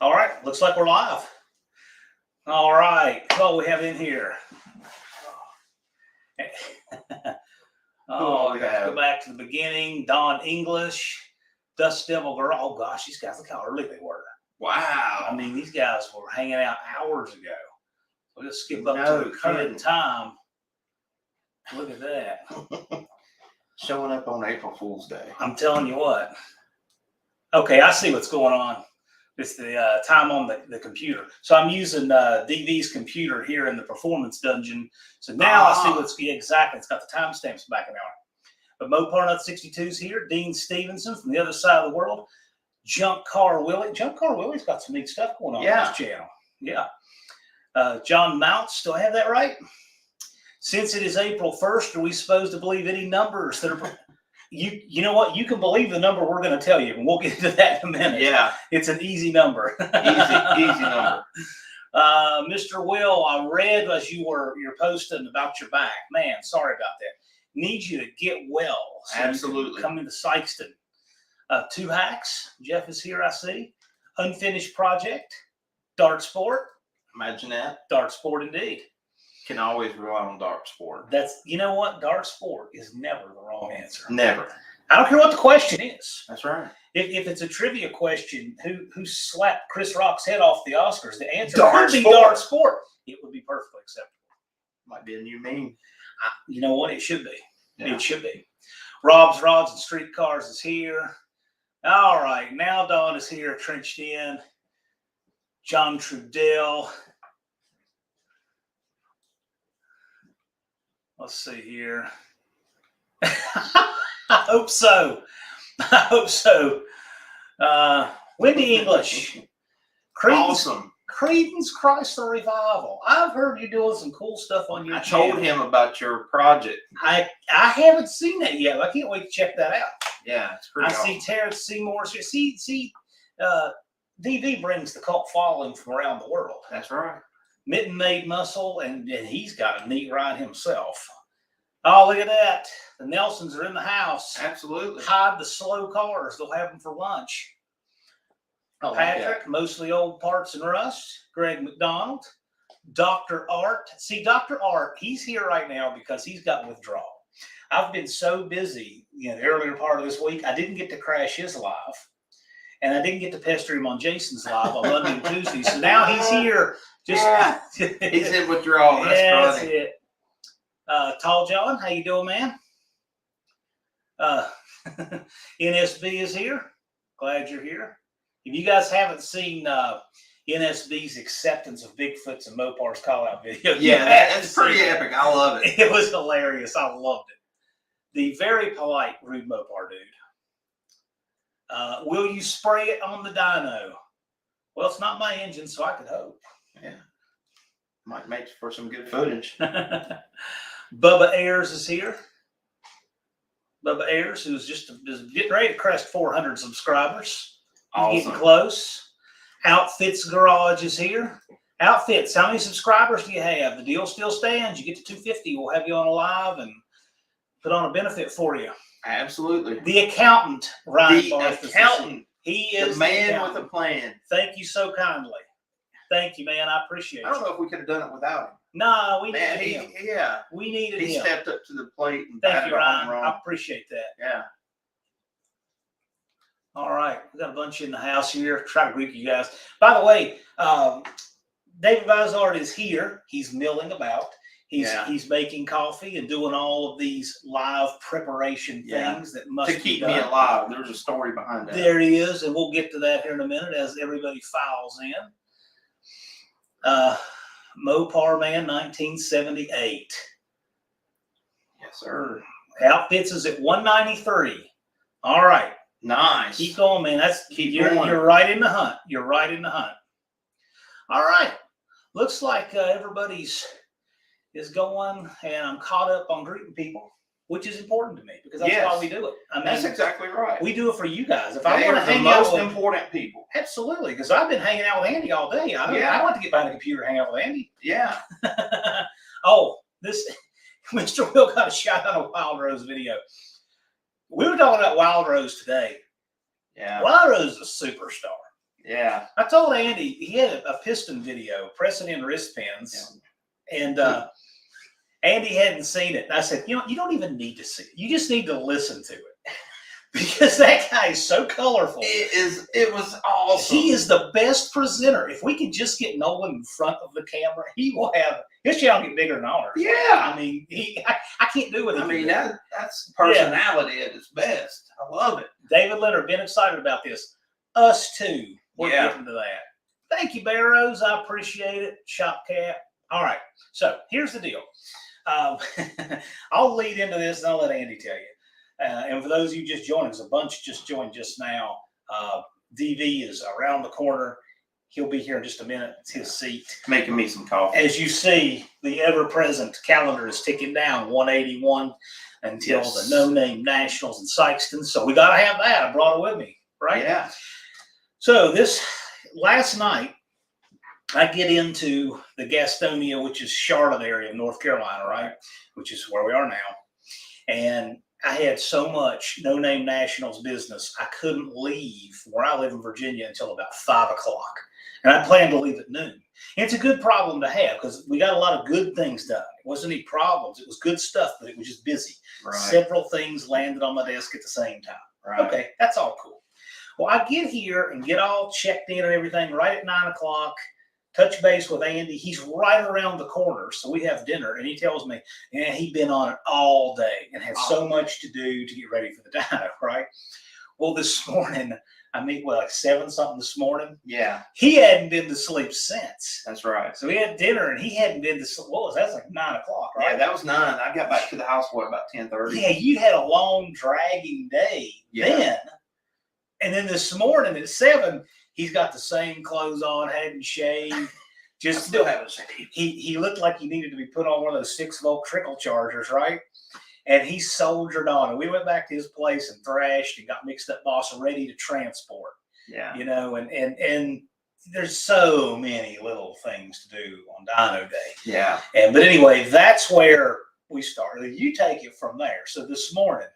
All right, looks like we're live. All right, what we have in here. Oh, we got to go back to the beginning. Don English, Dust Devil Girl. Oh gosh, these guys, look how early they were. Wow. I mean, these guys were hanging out hours ago. We'll just skip up to the current time. Look at that. Showing up on April Fool's Day. I'm telling you what. Okay, I see what's going on. It's the time on the computer. So I'm using DV's computer here in the performance dungeon. So now I see what's exactly. It's got the timestamps back in there. But Mopar 62's here. Dean Stevenson from the other side of the world. Junk Car Willie. Junk Car Willie's got some neat stuff going on this channel. Yeah. John Mounts. Do I have that right? Since it is April 1st, are we supposed to believe any numbers that are... You know what? You can believe the number we're going to tell you, and we'll get into that in a minute. Yeah. It's an easy number. easy number. Mr. Will, I read as you're posting about your back. Man, sorry about that. Need you to get well. So Absolutely. Come into Sykeston. Two Hacks. Jeff is here, I see. Unfinished Project. Dart Sport. Imagine that. Dart Sport indeed. Can always rely on Dart Sport. That's, you know what? Dart Sport is never the wrong answer. Never. I don't care what the question is. That's right. If it's a trivia question, who slapped Chris Rock's head off the Oscars? The answer Dart could be Sport. Dart Sport. It would be perfectly acceptable. Might be a new meme. You know what? It should be. Yeah. It should be. Rob's Rods and Streetcars is here. All right. Now Don is here, trenched in. John Trudell. Let's see here. I hope so. I hope so. Wendy English. Awesome. Creedence Chrysler Revival. I've heard you doing some cool stuff on your channel. I told him about your project. I haven't seen that yet. I can't wait to check that out. Yeah, it's pretty awesome. See Terrence Seymour. DV brings the cult following from around the world. That's right. Mitten Made Muscle, and he's got a neat ride himself. Oh, look at that. The Nelsons are in the house. Absolutely. Hide the slow cars. They'll have them for lunch. Oh, Patrick, mostly old parts and rust. Greg McDonald. Dr. Art. See, Dr. Art, he's here right now because he's got withdrawal. I've been so busy, the earlier part of this week, I didn't get to crash his live. And I didn't get to pester him on Jason's live on Monday and Tuesday. So now he's here. He's in withdrawal. That's funny. It. Tall John, how you doing, man? NSB is here. Glad you're here. If you guys haven't seen NSB's acceptance of Bigfoot's and Mopar's call-out video, that's pretty epic. I love it. It was hilarious. I loved it. The very polite Rude Mopar dude. Will you spray it on the dyno? Well, it's not my engine, so I could hope. Yeah. Might make for some good footage. Bubba Ayers is here. Bubba Ayers, who's just getting ready to crest 400 subscribers. Awesome. Getting close. Outfits Garage is here. Outfits, how many subscribers do you have? The deal still stands. You get to 250. We'll have you on a live and put on a benefit for you. Absolutely. The accountant, Ryan Barth. The accountant. He is the man with a plan. Thank you so kindly. Thank you, man. I appreciate it. I don't know if we could have done it without him. No, we needed him. Yeah. We needed him. He stepped up to the plate. And thank you, Ryan. I appreciate that. Yeah. All right. We got a bunch in the house here. Try to greet you guys. By the way, David Vizard is here. He's milling about. He's making coffee and doing all of these live preparation things that must to keep me alive. There's a story behind that. There he is, and we'll get to that here in a minute as everybody files in. Mopar Man 1978. Yes, sir. Outfits is at 193. All right. Nice. Keep going, man. You're right in the hunt. You're right in the hunt. All right. Looks like everybody's is going, and I'm caught up on greeting people, which is important to me because that's why we do it. I mean, that's exactly right. We do it for you guys. If I want to hang out with important people, absolutely, because I've been hanging out with Andy all day. I want to get behind the computer and hang out with Andy. Yeah. Oh, this Mr. Will got a shot on a Wild Rose video. We were talking about Wild Rose today. Yeah. Wild Rose is a superstar. Yeah. I told Andy he had a piston video pressing in wrist pins, and Andy hadn't seen it. And I said, you don't even need to see it. You just need to listen to it. Because that guy is so colorful. It was awesome. He is the best presenter. If we could just get Nolan in front of the camera, he will have his channel get bigger than ours. Yeah. I mean, I can't do it. I mean, that's personality at its best. I love it. David Leonard, been excited about this. Us too. We're getting to that. Thank you, Barrows. I appreciate it. Shop Cat. All right. So here's the deal. I'll lead into this and I'll let Andy tell you. And for those of you just joining, because a bunch just joined just now, DV is around the corner. He'll be here in just a minute. It's his seat. Making me some coffee. As you see, the ever-present calendar is ticking down, 181 until the no-name Nationals in Sykeston. So we got to have that. I brought it with me, right? Yeah. So last night, I get into the Gastonia, which is Charlotte area of North Carolina, right? Which is where we are now. And I had so much no-name Nationals business, I couldn't leave where I live in Virginia until about 5 o'clock. And I planned to leave at noon. And it's a good problem to have because we got a lot of good things done. It wasn't any problems. It was good stuff, but it was just busy. Right. Several things landed on my desk at the same time. Right. Okay, that's all cool. Well, I get here and get all checked in and everything right at 9 o'clock. Touch base with Andy. He's right around the corner. So we have dinner. And he tells me, yeah, he'd been on it all day and had so much to do to get ready for the dyno, right? Well, this morning, I meet like 7-something this morning. Yeah. He hadn't been to sleep since. That's right. So we had dinner and he hadn't been to sleep. What was that? That's like 9 o'clock, right? Yeah, that was 9. I got back to the house, about 10:30? Yeah, you had a long, dragging day then. And then this morning at 7, he's got the same clothes on, hadn't shaved. Just still haven't shaved. He looked like he needed to be put on one of those 6-volt trickle chargers, right? And he soldiered on. And we went back to his place and thrashed and got mixed up boss ready to transport. Yeah. You know, and there's so many little things to do on dyno day. Yeah. But anyway, that's where we started. You take it from there. So this morning,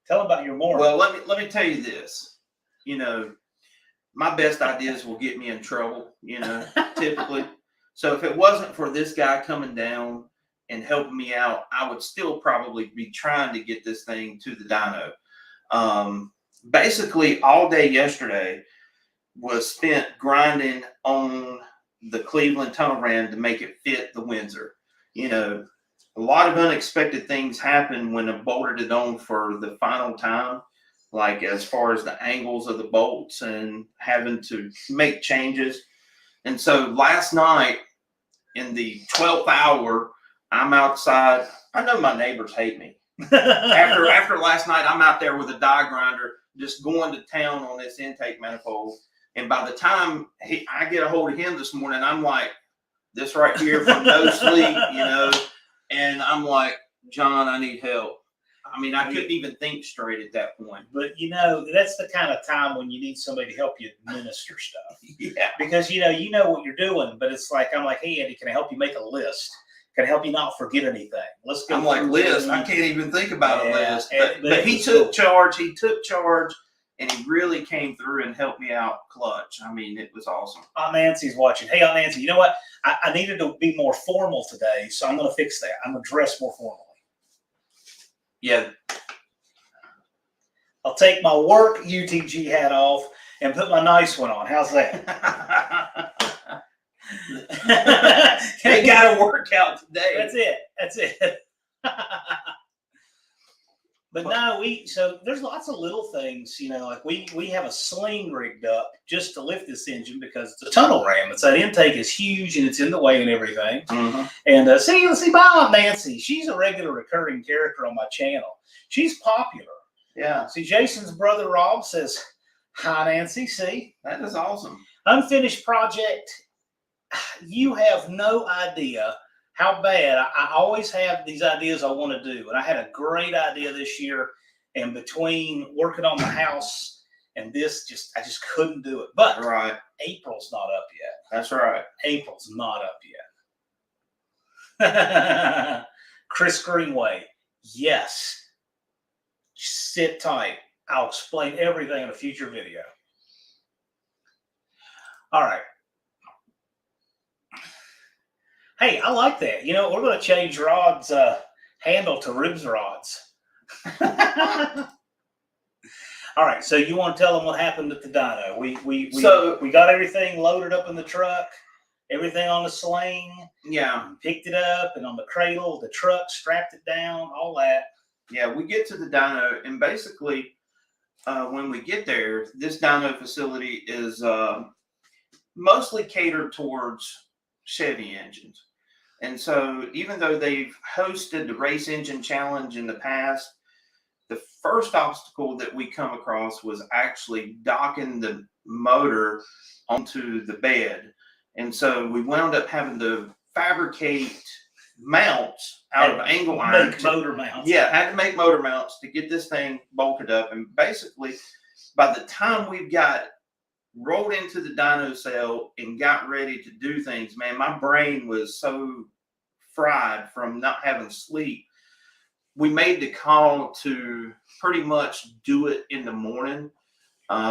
tell them about your morning. Well, let me tell you this. You know, my best ideas will get me in trouble, you know, typically. So if it wasn't for this guy coming down and helping me out, I would still probably be trying to get this thing to the dyno. Basically, all day yesterday was spent grinding on the Cleveland tunnel ram to make it fit the Windsor. You know, a lot of unexpected things happen when I bolted it on for the final time. Like as far as the angles of the bolts and having to make changes. And so last night in the 12th hour, I'm outside. I know my neighbors hate me. After last night, I'm out there with a die grinder, just going to town on this intake manifold. And by the time I get a hold of him this morning, I'm like, this right here from no sleep, you know. And I'm like, John, I need help. I mean, I couldn't even think straight at that point. But, you know, that's the kind of time when you need somebody to help you administer stuff. Yeah. Because, you know what you're doing, but it's like, I'm like, hey, Andy, can I help you make a list? Can I help you not forget anything? Let's go. I'm like, list? I can't even think about a list. But he took charge. He took charge, and he really came through and helped me out clutch. I mean, it was awesome. Aunt Nancy's watching. Hey, Aunt Nancy, you know what? I needed to be more formal today, so I'm going to fix that. I'm going to dress more formally. Yeah. I'll take my work UTG hat off and put my nice one on. How's that? They got to work out today. That's it. But no, so there's lots of little things, you know, like we have a sling rigged up just to lift this engine because it's a tunnel ram. It's that intake is huge and it's in the way and everything. Mm-hmm. And see, Bob Nancy, she's a regular recurring character on my channel. She's popular. Yeah. See, Jason's brother Rob says, hi, Nancy. See? That is awesome. Unfinished project. You have no idea how bad. I always have these ideas I want to do. And I had a great idea this year. And between working on the house and this, I just couldn't do it. But April's not up yet. That's right. April's not up yet. Chris Greenway. Yes. Sit tight. I'll explain everything in a future video. All right. Hey, I like that. You know, we're going to change Rod's handle to Ribs Rods. All right. So you want to tell them what happened at the dyno? We got everything loaded up in the truck, everything on the sling. Yeah. Picked it up, and on the cradle, the truck, strapped it down, all that. Yeah, we get to the dyno, and basically, when we get there, this dyno facility is mostly catered towards Chevy engines. And so even though they've hosted the race engine challenge in the past, the first obstacle that we come across was actually docking the motor onto the bed. And so we wound up having to fabricate mounts out of angle iron. Motor mounts. Yeah, had to make motor mounts to get this thing bolted up. And basically, by the time we got rolled into the dyno cell and got ready to do things, man, my brain was so fried from not having sleep. We made the call to pretty much do it in the morning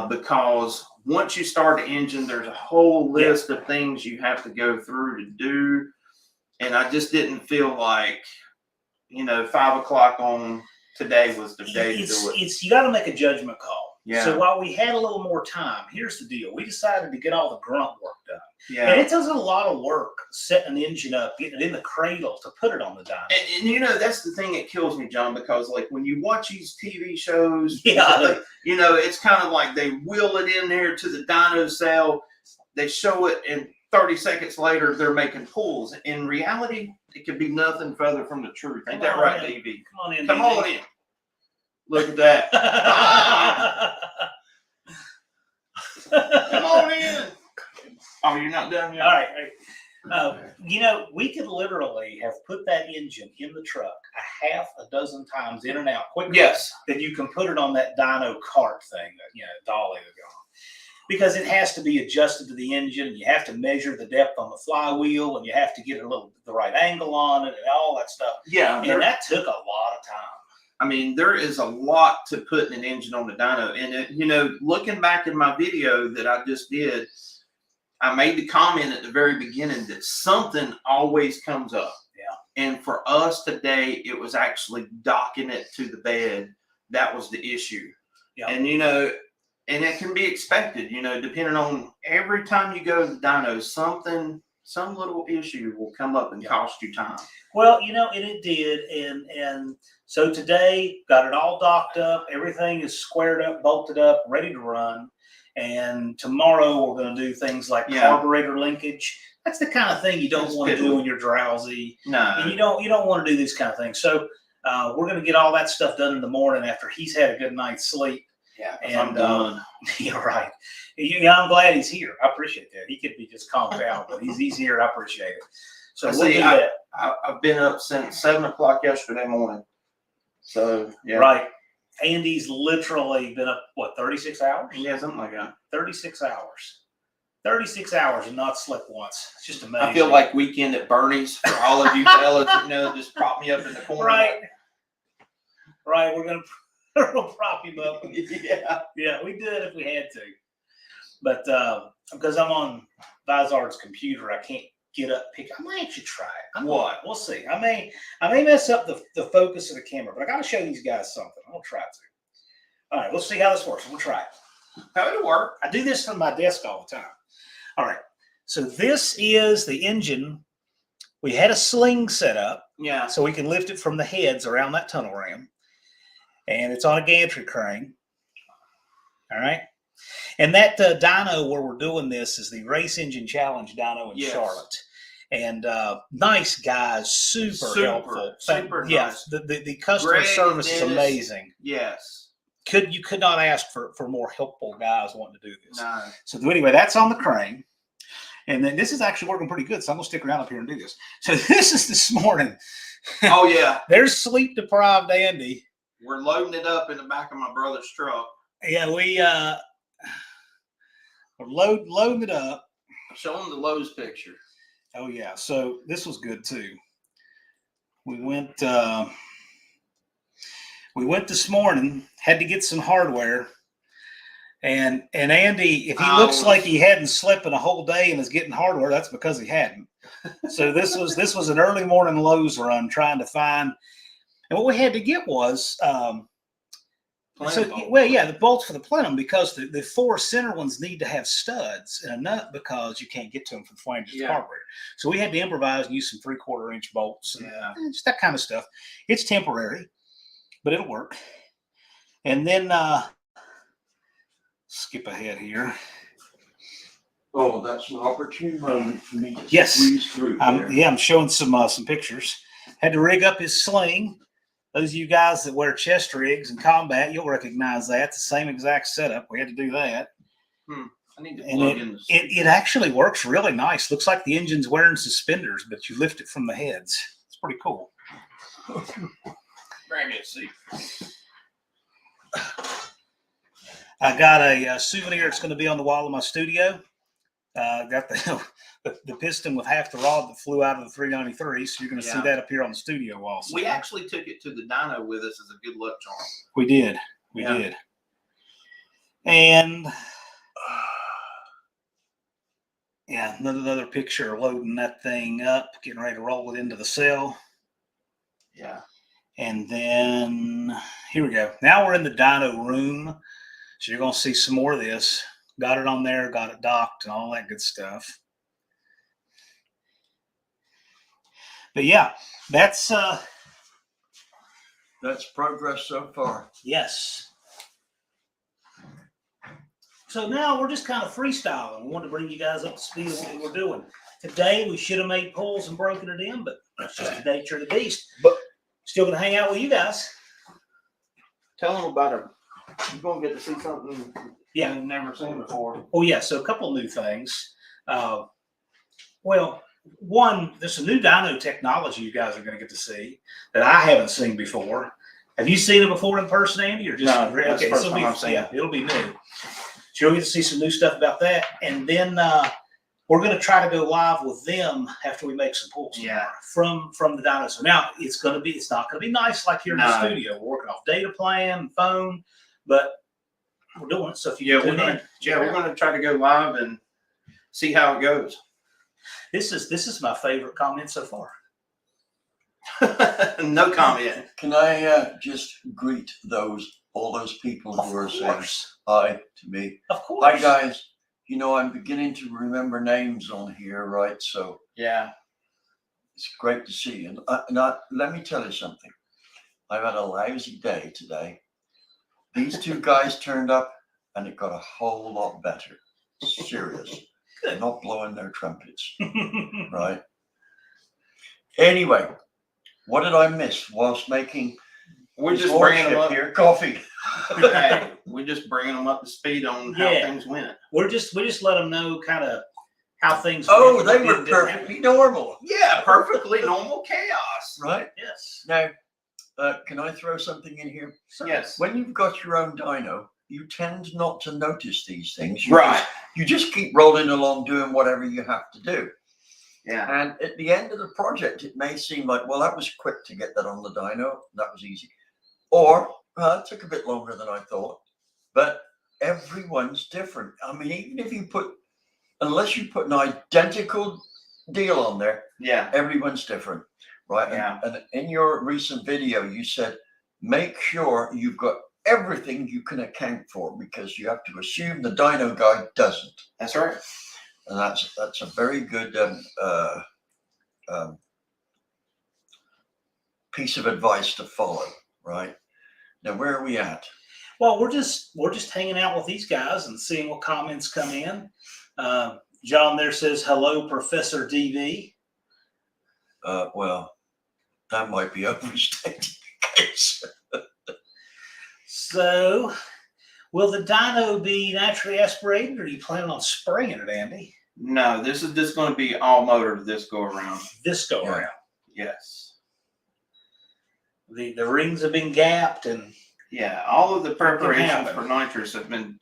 because once you start the engine, there's a whole list of things you have to go through to do. And I just didn't feel like, 5 o'clock on today was the day to do it. You got to make a judgment call. Yeah. So while we had a little more time, here's the deal. We decided to get all the grunt work done. Yeah. And it does a lot of work setting an engine up, getting it in the cradle to put it on the dyno. And that's the thing that kills me, John, because like when you watch these TV shows, yeah, it's kind of like they wheel it in there to the dyno cell, they show it, and 30 seconds later they're making pulls. In reality, it could be nothing further from the truth. Ain't that right, DB? Come on in. Come on in. Look at that. Come on in. Oh, you're not done yet? All right. We could literally have put that engine in the truck a half a dozen times in and out quickly. Yes. Then you can put it on that dyno cart thing, dolly they're going. Because it has to be adjusted to the engine, and you have to measure the depth on the flywheel, and you have to get the right angle on it, and all that stuff. Yeah. And that took a lot of time. I mean, there is a lot to putting an engine on the dyno. And, looking back in my video that I just did, I made the comment at the very beginning that something always comes up. Yeah. And for us today, it was actually docking it to the bed. That was the issue. Yeah. And, and it can be expected, depending on every time you go to the dyno, some little issue will come up and cost you time. Well, and it did. And so today, got it all docked up. Everything is squared up, bolted up, ready to run. And tomorrow we're going to do things like carburetor linkage. That's the kind of thing you don't want to do when you're drowsy. No. And you don't want to do these kind of things. So we're going to get all that stuff done in the morning after he's had a good night's sleep. Yeah, and I'm done. You're right. I'm glad he's here. I appreciate that. He could be just calmed down, but he's here. I appreciate it. So we'll do that. I've been up since 7 o'clock yesterday morning. So yeah. Right. Andy's literally been up 36 hours? Yeah, something like that. 36 hours. 36 hours and not slept once. It's just amazing. I feel like Weekend at Bernie's for all of you fellas, just prop me up in the corner. Right. We're gonna prop him up. Yeah, we did if we had to. But because I'm on Vizard's computer, I can't get up, I might actually try it. We'll see. I may mess up the focus of the camera, but I got to show these guys something. I'm gonna try to. All right, we'll see how this works. We'll try it. How it'll work. I do this from my desk all the time. All right. So this is the engine. We had a sling set up. Yeah. So we can lift it from the heads around that tunnel ram. And it's on a gantry crane. All right. And that dyno where we're doing this is the Race Engine Challenge dyno in Charlotte. And nice guys, super helpful. Super nice. The customer service is amazing. Yes. You could not ask for more helpful guys wanting to do this. No. So anyway, that's on the crane. And then this is actually working pretty good. So I'm going to stick around up here and do this. So this is this morning. Oh, yeah. There's sleep deprived Andy. We're loading it up in the back of my brother's truck. Yeah, we're loading it up. Show them the Lowe's picture. Oh, yeah. So this was good, too. We went this morning, had to get some hardware. And Andy, if he I looks was- like he hadn't slept in a whole day and is getting hardware, that's because he hadn't. So this was an early morning Lowe's run trying to find, and what we had to get was Plenum bolts. the bolts for the plenum, because the four center ones need to have studs and a nut because you can't get to them from the flanges of the carburetor. So we had to improvise and use some 3/4 inch bolts and just that kind of stuff. It's temporary, but it'll work. And then skip ahead here. Oh, that's an opportune moment for me to Yes. squeeze through there. I'm showing some pictures. Had to rig up his sling. Those of you guys that wear chest rigs in combat, you'll recognize that. It's the same exact setup. We had to do that. I need to And plug in this. it actually works really nice. Looks like the engine's wearing suspenders, but you lift it from the heads. It's pretty cool. Bring me a seat. I got a souvenir that's going to be on the wall of my studio. Got the piston with half the rod that flew out of the 393, so you're going to see that up here on the studio wall. So We actually took it to the dyno with us as a good luck charm. we did. We did. And yeah, another picture of loading that thing up, getting ready to roll it into the cell. Yeah. And then here we go. Now we're in the dyno room. So you're going to see some more of this. Got it on there, got it docked, and all that good stuff. But yeah, that's progress so far. yes. So now we're just kind of freestyling. We want to bring you guys up to speed on what we're doing. Today we should have made pulls and broken it in, but that's just the nature of the beast. But still going to hang out with you guys. Tell them about it. You're going to get to see something Yeah. you've never seen before. Oh yeah, so a couple of new things. Well, one, there's some new dyno technology you guys are going to get to see that I haven't seen before. Have you seen it before in person, Andy, or just No, that's the first time I've seen it. It'll be new. So you'll get to see some new stuff about that, and then we're going to try to go live with them after we make some pulls from the dyno. So now it's not going to be nice like here in the studio. We're working off data plan, phone, but we're doing it. So if you we're going to try to go live and see how it goes. This is my favorite comment so far. No comment. Can I just greet all those people who are saying hi to me? Of course. Hi guys. You know, I'm beginning to remember names on here, right? So yeah, it's great to see you. And let me tell you something. I've had a lousy day today. These two guys turned up, and it got a whole lot better. Serious. They're not blowing their trumpets, right? Anyway, what did I miss whilst making? we're just bringing them up here. Coffee. Hey, we're just bringing them up to speed on how things went. We just let them know kind of how things. Oh, went. they were perfectly normal. Yeah, perfectly normal chaos. Right? Yes. Now, can I throw something in here? Yes. When you've got your own dyno, you tend not to notice these things. You just keep rolling along doing whatever you have to do. Yeah. And at the end of the project, it may seem like, well, that was quick to get that on the dyno. That was easy. Or it took a bit longer than I thought. But everyone's different. I mean, even if you unless you put an identical deal on there, everyone's different. Right. Yeah. And in your recent video, you said, make sure you've got everything you can account for, because you have to assume the dyno guy doesn't. That's right. And that's a very good piece of advice to follow. Right. Now, where are we at? Well, we're just hanging out with these guys and seeing what comments come in. John there says, hello, Professor DV. Well, that might be overstating the case. So, will the dyno be naturally aspirated, or are you planning on spraying it, Andy? No, this is just going to be all motor this go around. This go around. Yes. The rings have been gapped, and all of the preparations for nitrous have been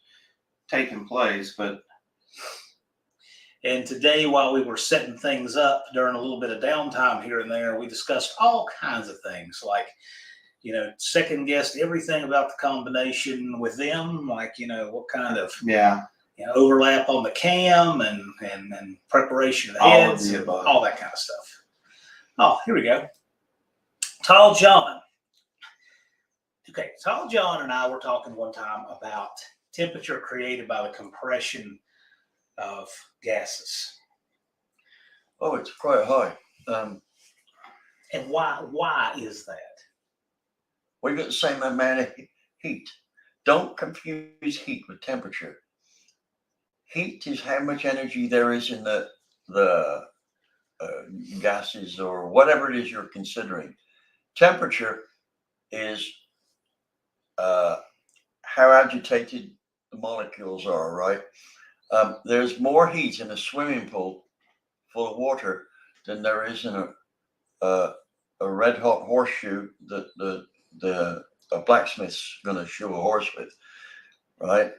taking place, And today, while we were setting things up during a little bit of downtime here and there, we discussed all kinds of things like second guessed everything about the combination with them, like, what kind of Yeah. overlap on the cam and preparation of the All of heads, the and above. all that kind of stuff. Oh, here we go. Tall John. Okay, Tall John and I were talking one time about temperature created by the compression of gases. Oh, it's quite high. And why is that? We got the same amount of heat. Don't confuse heat with temperature. Heat is how much energy there is in the gases or whatever it is you're considering. Temperature is how agitated the molecules are, right? There's more heat in a swimming pool full of water than there is in a red hot horseshoe that the blacksmith's going to shoe a horse with, right?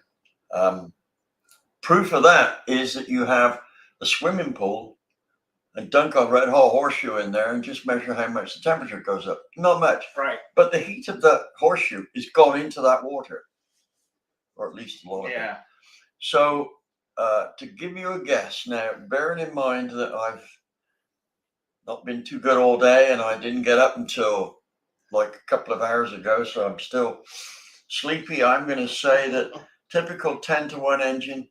Proof of that is that you have a swimming pool and dunk a red hot horseshoe in there and just measure how much the temperature goes up. Not much. Right. But the heat of the horseshoe is gone into that water, or at least a lot of it. Yeah. So to give you a guess, now bearing in mind that I've not been too good all day and I didn't get up until like a couple of hours ago, so I'm still sleepy, I'm going to say that typical 10-to-1 engine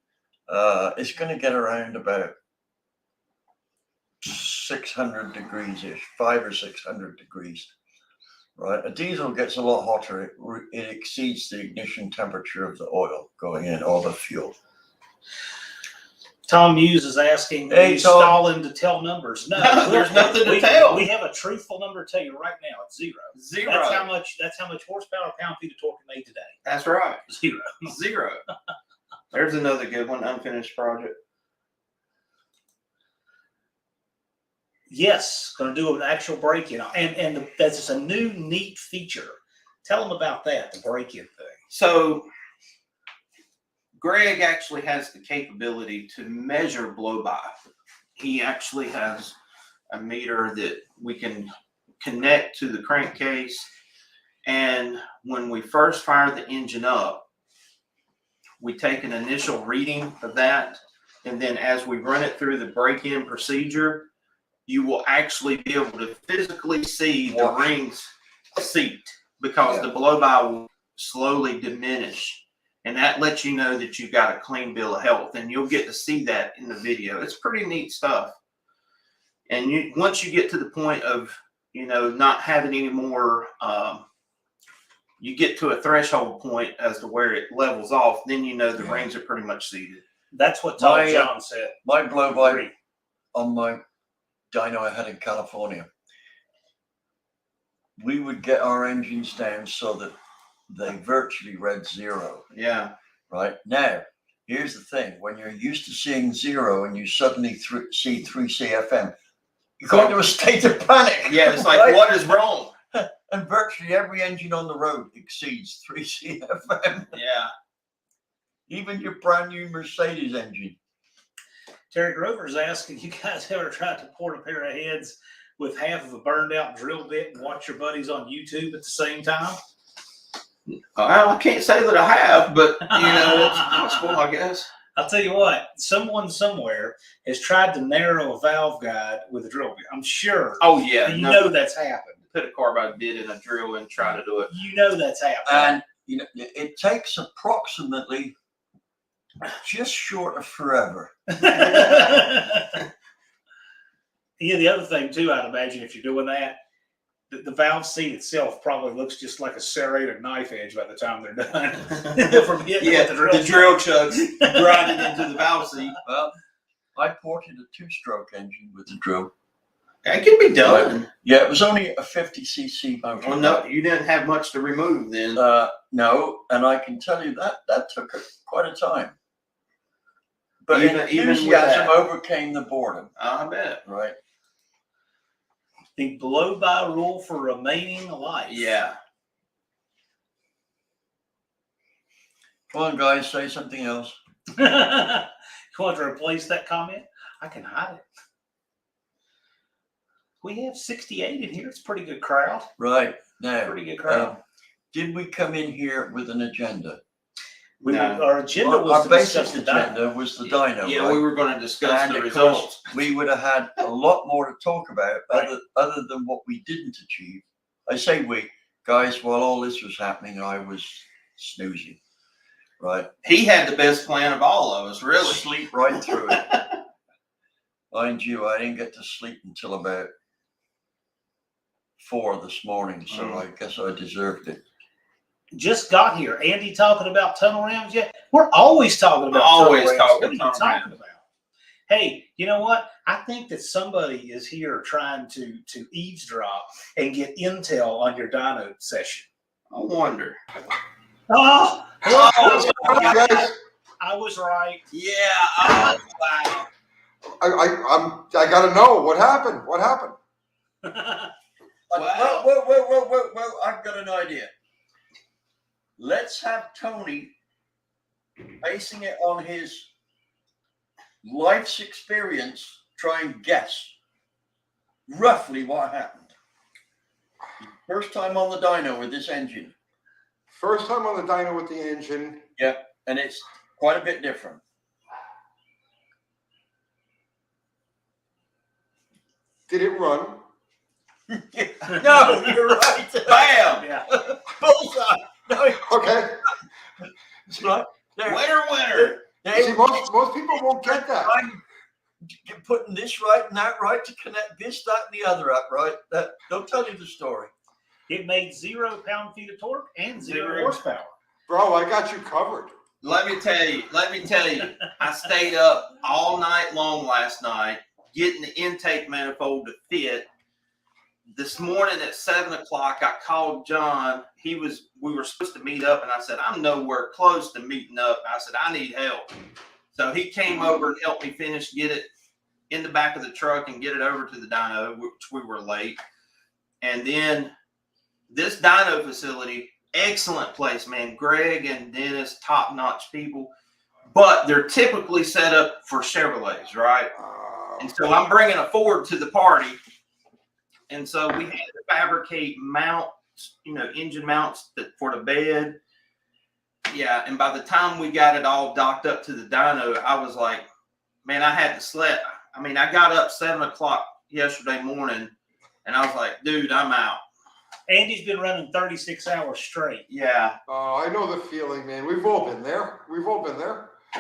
is going to get around about 600 degrees-ish, 500 or 600 degrees, right? A diesel gets a lot hotter. It exceeds the ignition temperature of the oil going in, or the fuel. Tom Muse is asking, Hey, are you Tom. stalling to tell numbers? No, There's nothing to tell. We have a truthful number to tell you right now. It's 0. Zero. That's how much horsepower, pound-feet of torque it made today. That's right. 0. Zero. There's another good one, unfinished project. Yes, going to do an actual break-in, and that's just a new neat feature. Tell them about that, the break-in thing. So Greg actually has the capability to measure blow-by. He actually has a meter that we can connect to the crankcase, and when we first fire the engine up, we take an initial reading of that, and then as we run it through the break-in procedure, you will actually be able to physically see the rings seat, because the blow-by will slowly diminish. And that lets you know that you've got a clean bill of health, and you'll get to see that in the video. It's pretty neat stuff. And once you get to the point of, not having any more, you get to a threshold point as to where it levels off, then the rings are pretty much seated. That's what Tom John said. My blow-by on my dyno I had in California, we would get our engines down so that they virtually read 0. Yeah. Right? Now, here's the thing. When you're used to seeing 0 and you suddenly see 3 CFM, you go into a state of panic. Yeah, it's like, right? What is wrong? And virtually every engine on the road exceeds 3 CFM. Yeah. Even your brand new Mercedes engine. Terry Grover's asking, you guys ever tried to port a pair of heads with half of a burned out drill bit and watch your buddies on YouTube at the same time? Well, I can't say that I have, but it's possible, I guess. I'll tell you what, someone somewhere has tried to narrow a valve guide with a drill bit. I'm sure. Oh yeah, you know that's happened. Put a carbide bit in a drill and try to do it. You know that's happened. And it takes approximately just short of forever. Yeah, the other thing too, I'd imagine if you're doing that, the valve seat itself probably looks just like a serrated knife edge by the time they're done. From hitting with the drill chucks grinding into the valve seat. Well, I ported a 2-stroke engine with the drill. That can be done. Yeah, it was only a 50cc motor. Well, no, you didn't have much to remove then. No, and I can tell you that took quite a time. But enthusiasm overcame the boredom. I bet. Right. The blow-by rule for remaining alive. Yeah. Come on, guys, say something else. You want to replace that comment? I can hide it. We have 68 in here. It's a pretty good crowd. Right. Now, Pretty good crowd. did we come in here with an agenda? No. Our agenda was Our to basic discuss the dyno. agenda was the dyno, Yeah, right? we were going to discuss And the of results. course, we would have had a lot more to talk about Right. other than what we didn't achieve. I say we, guys, while all this was happening, I was snoozing, right? He had the best plan of all of us, really. Sleep right through it. Mind you, I didn't get to sleep until about 4 this morning, so I guess I deserved it. Just got here. Andy talking about tunnel rams yet? We're always talking about Always tunnel rams. talking What are you tunnel talking rams. about? Hey, you know what? I think that somebody is here trying to eavesdrop and get intel on your dyno session. I wonder. Oh, Oh, You guys, I was right. yeah. Oh, wow. I gotta know what happened. What happened? Wow. Well, I've got an idea. Let's have Tony, basing it on his life's experience, try and guess roughly what happened. First time on the dyno with this engine. First time on the dyno with the engine. Yep, and it's quite a bit different. Did it run? No, you're right. Bam. Yeah. Bullseye. No, Okay. it's not. There. Winner. See, most people won't get that. I'm putting this right and that right to connect this, that, and the other up, right? Don't tell you the story. It made 0 pound-feet of torque and 0 Zero. horsepower. Bro, I got you covered. Let me tell you. I stayed up all night long last night getting the intake manifold to fit. This morning at 7 o'clock, I called John. We were supposed to meet up, and I said, I'm nowhere close to meeting up. I said, I need help. So he came over and helped me get it in the back of the truck and get it over to the dyno, which we were late. And then this dyno facility, excellent place, man. Greg and Dennis, top-notch people. But they're typically set up for Chevrolets, right? And so I'm bringing a Ford to the party. And so we had to fabricate mounts, engine mounts for the bed. Yeah, and by the time we got it all docked up to the dyno, I was like, man, I had to sleep. I mean, I got up 7 o'clock yesterday morning, and I was like, dude, I'm out. Andy's been running 36 hours straight. Yeah, I know the feeling, man. We've all been there.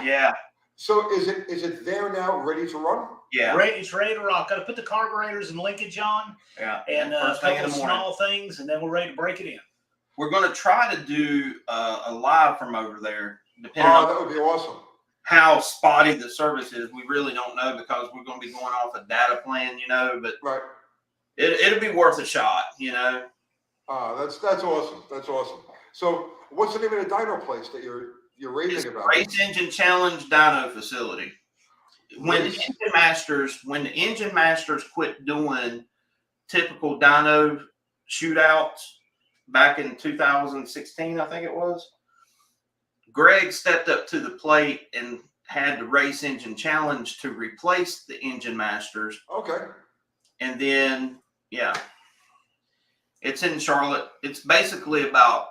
yeah, So is it there now, ready to run? yeah, It's ready to rock. Got to put the carburetors and linkage on yeah. and a First thing in couple the of morning. small things, and then we're ready to break it in. We're going to try to do a live from over there, depending Oh, on that would be awesome. how spotty the service is. We really don't know because we're going to be going off a data plan, but Right. it'll be worth a shot, That's awesome. That's awesome. So what's the name of the dyno place that you're raving It's about? Race Engine Challenge Dyno Facility. When Race. the engine masters quit doing typical dyno shootouts back in 2016, I think it was, Greg stepped up to the plate and had the Race Engine Challenge to replace the engine masters. Okay. And then, it's in Charlotte. It's basically about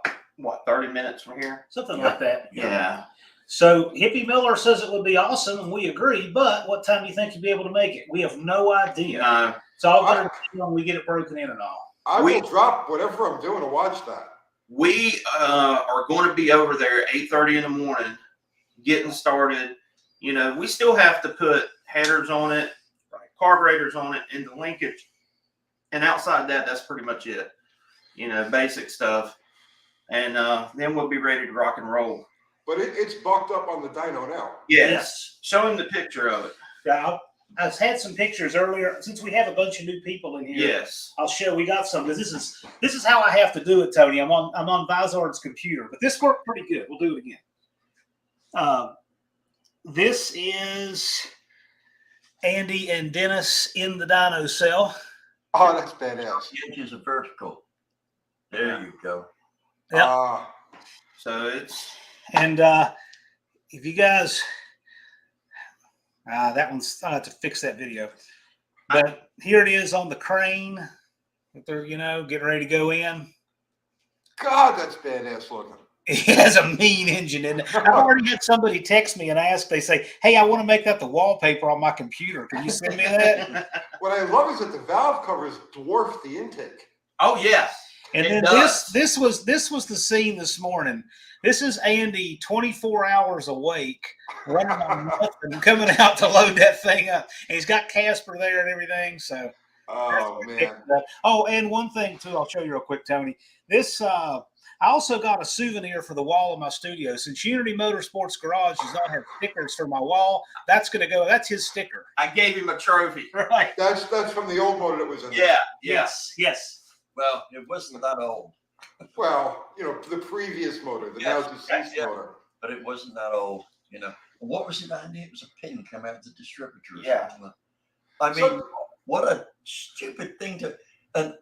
30 minutes from here. Something like that. Yeah. So Hippie Miller says it would be awesome, and we agree. But what time do you think you'll be able to make it? We have no idea. It's all going to be when we get it broken in and all. I will drop whatever I'm doing to watch that. We are going to be over there at 8:30 in the morning, getting started. We still have to put headers on it, carburetors on it, and the linkage. And outside that, that's pretty much it. Basic stuff. And then we'll be ready to rock and roll. But it's bucked up on the dyno now. Yes. Show him the picture of it. Yeah, I've had some pictures earlier. Since we have a bunch of new people in here, Yes. I'll show. We got some. This is how I have to do it, Tony. I'm on Vizard's computer, but this worked pretty good. We'll do it again. This is Andy and Dennis in the dyno cell. Oh, that's badass. The edges are vertical. There you go. Yep. So it's And if you guys, that one's, I have to fix that video. But here it is on the crane that they're, getting ready to go in. God, that's badass looking. It has a mean engine in it. I've already had somebody text me and ask, they say, hey, I want to make that the wallpaper on my computer. Can you send me that? What I love is that the valve covers dwarf the intake. Oh yes. And It then does. this was the scene this morning. This is Andy 24 hours awake, running on nothing, coming out to load that thing up. And he's got Casper there and everything. So Oh man. Oh, and one thing too, I'll show you real quick, Tony. This I also got a souvenir for the wall of my studio. Since Unity Motorsports Garage does not have stickers for my wall, that's his sticker. I gave him a trophy. Right. That's from the old motor that was in there. Yeah. Yes. Well, it wasn't that old, Well, the previous motor, the now deceased yeah. motor. but it wasn't that old, What was it, Andy? It was a pin come out of the distributor. Or Yeah. something. I mean, what a stupid thing to. And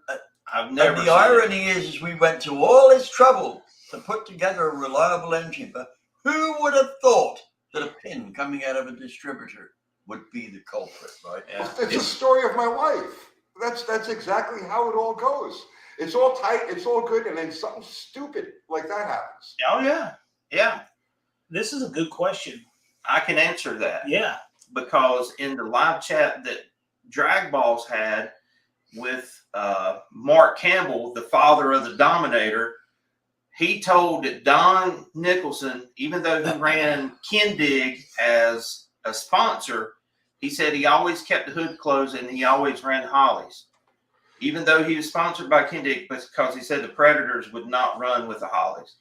I've never. the irony is we went to all this trouble to put together a reliable engine, but who would have thought that a pin coming out of a distributor would be the culprit, right? Yeah. It's the story of my life. That's exactly how it all goes. It's all tight, it's all good, and then something stupid like that happens. Oh yeah. Yeah. This is a good question. I can answer that. Yeah. Because in the live chat that Drag Balls had with Mark Campbell, the father of the Dominator, he told that Don Nicholson, even though he ran Kindig as a sponsor, he said he always kept the hood closed and he always ran Hollies, even though he was sponsored by Kindig, because he said the Predators would not run with the Hollies.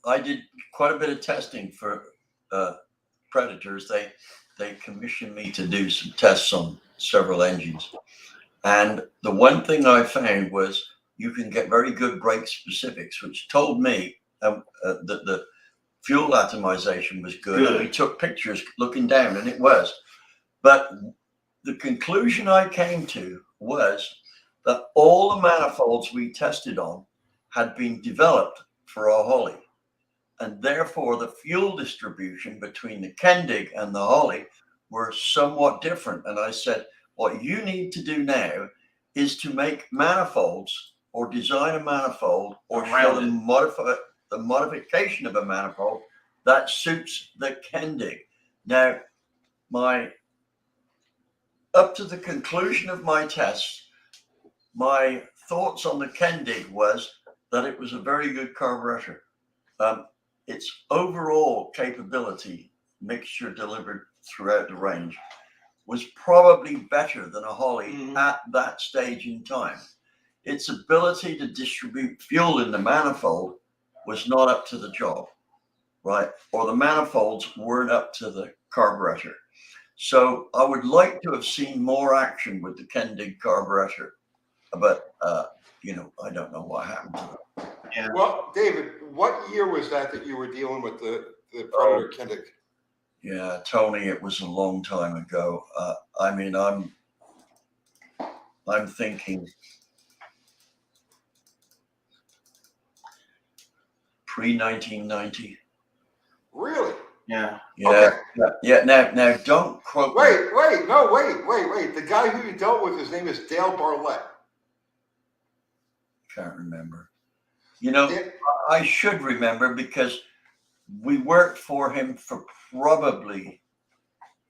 I did quite a bit of testing for Predators. They commissioned me to do some tests on several engines, and the one thing I found was you can get very good brake specifics, which told me that the fuel atomization was good. And we took pictures looking down, and it was. But the conclusion I came to was that all the manifolds we tested on had been developed for a Holly. And therefore, the fuel distribution between the Kendig and the Holly were somewhat different. And I said, what you need to do now is to make manifolds or design a manifold or show the modification of a manifold that suits the Kendig. Now, up to the conclusion of my tests, my thoughts on the Kendig was that it was a very good carburetor. Its overall capability, mixture delivered throughout the range, was probably better than a Holly at that stage in time. Its ability to distribute fuel in the manifold was not up to the job, right? Or the manifolds weren't up to the carburetor. So I would like to have seen more action with the Kendig carburetor, but I don't know what happened to them. Yeah. Well, David, what year was that you were dealing with the Predator Kendig? Yeah, Tony, it was a long time ago. I'm thinking pre-1990. Really? Yeah. Yeah. Okay. Yeah. Now, don't quote. Wait. The guy who you dealt with, his name is Dale Barlett. Can't remember. I should remember because we worked for him for probably,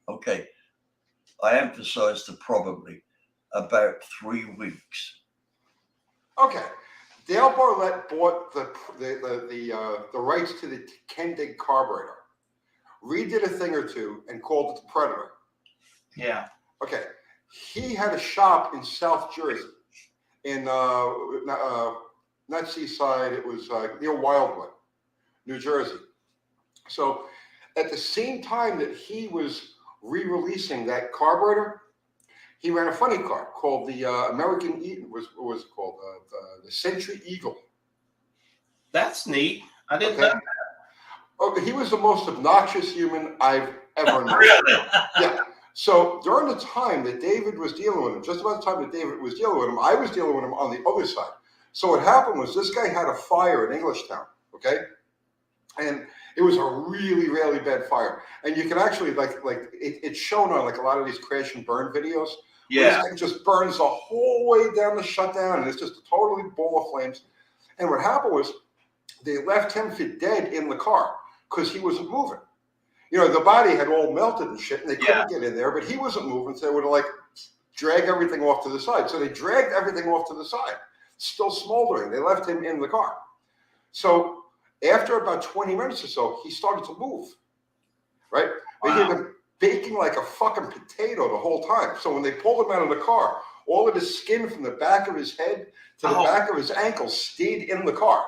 I emphasize the probably, about 3 weeks. Okay. Dale Barlett bought the rights to the Kendig carburetor, redid a thing or two, and called it the Predator. Yeah. Okay. He had a shop in South Jersey, in not Seaside, it was near Wildwood, New Jersey. So at the same time that he was re-releasing that carburetor, he ran a funny car called the American Eaton, what was it called? The Century Eagle. That's neat. I didn't know. Okay, he was the most obnoxious human I've ever known. Really? Yeah. So during the time that David was dealing with him, just about the time that David was dealing with him, I was dealing with him on the other side. So what happened was this guy had a fire in Englishtown, okay? And it was a really, really bad fire. And you can actually, it's shown on like a lot of these crash and burn videos Yeah. This thing just burns the whole way down the shutdown, and it's just a totally ball of flames. And what happened was they left him for dead in the car because he wasn't moving. You know, the body had all melted and shit, and they couldn't get in there, but he wasn't moving, so they would like drag everything off to the side. So they dragged everything off to the side, still smoldering. They left him in the car. So after about 20 minutes or so, he started to move, right? But he had been baking like a fucking potato the whole time. So when they pulled him out of the car, all of his skin from the back of his head to the back of his ankles stayed in the car.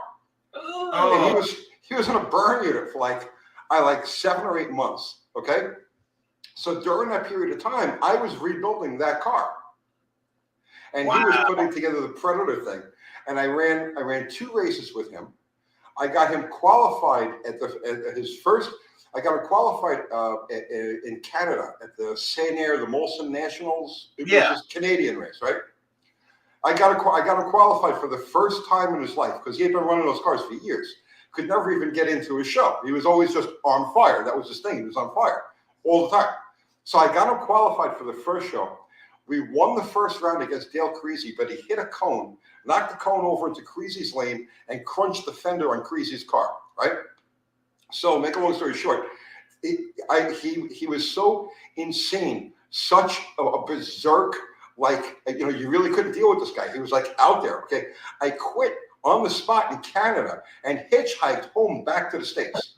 And he was in a burn unit for like 7 or 8 months. Okay. So during that period of time, I was rebuilding that car. And he was putting together the Predator thing. And I ran 2 races with him. I got him qualified at his first. I got him qualified in Canada at the Saint-Air, the Molson Nationals. It was this Canadian race, right? I got him qualified for the first time in his life because he had been running those cars for years. Could never even get into his show. He was always just on fire. That was his thing. He was on fire all the time. So I got him qualified for the first show. We won the first round against Dale Creasy, but he hit a cone, knocked the cone over into Creasy's lane, and crunched the fender on Creasy's car, right? So make a long story short, he was so insane, such a berserk, like, you know, you really couldn't deal with this guy. He was like out there, okay? I quit on the spot in Canada and hitchhiked home back to the States.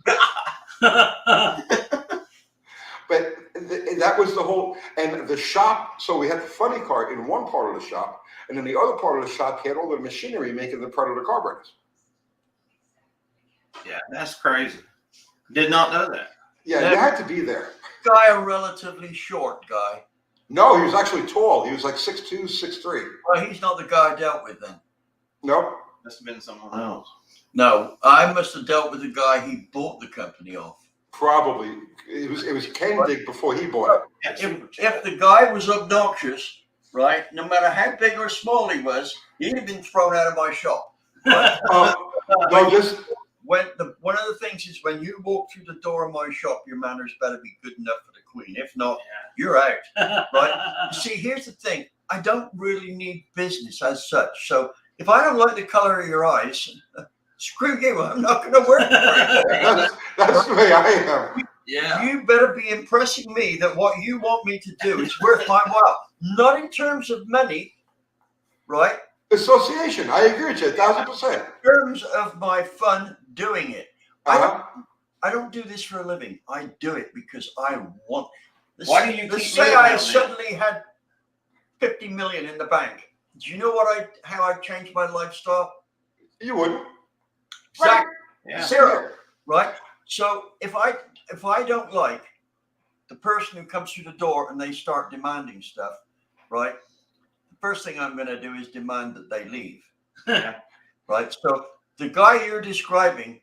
But that was the whole, and the shop, so we had the funny car in one part of the shop, and then the other part of the shop had all the machinery making the Predator carburetors. Yeah, that's crazy. Did not know that. Yeah, you had to be there. Guy, a relatively short guy. No, he was actually tall. He was like 6'2", 6'3". Well, he's not the guy I dealt with then. No. Must have been someone else. No, I must have dealt with the guy he bought the company off. Probably. It was Ken Dig before he bought it. If the guy was obnoxious, right, no matter how big or small he was, he'd have been thrown out of my shop. Right? One of the things is when you walk through the door of my shop, your manners better be good enough for the Queen. If not, you're out. Right? See, here's the thing. I don't really need business as such. So if I don't like the color of your eyes, screw you. I'm not going to work for you. That's the way I am. Yeah. You better be impressing me that what you want me to do is worth my while. Not in terms of money, right? Association. I agree with you 1,000%. In terms of my fun doing it. I don't do this for a living. I do it because I want. Why do you let's keep say living I on suddenly had 50 million in the bank. Do you know how I changed my lifestyle? You wouldn't. Exactly. Yeah. Zero. Right? So if I don't like the person who comes through the door and they start demanding stuff, right? The first thing I'm going to do is demand that they leave. Right? So the guy you're describing,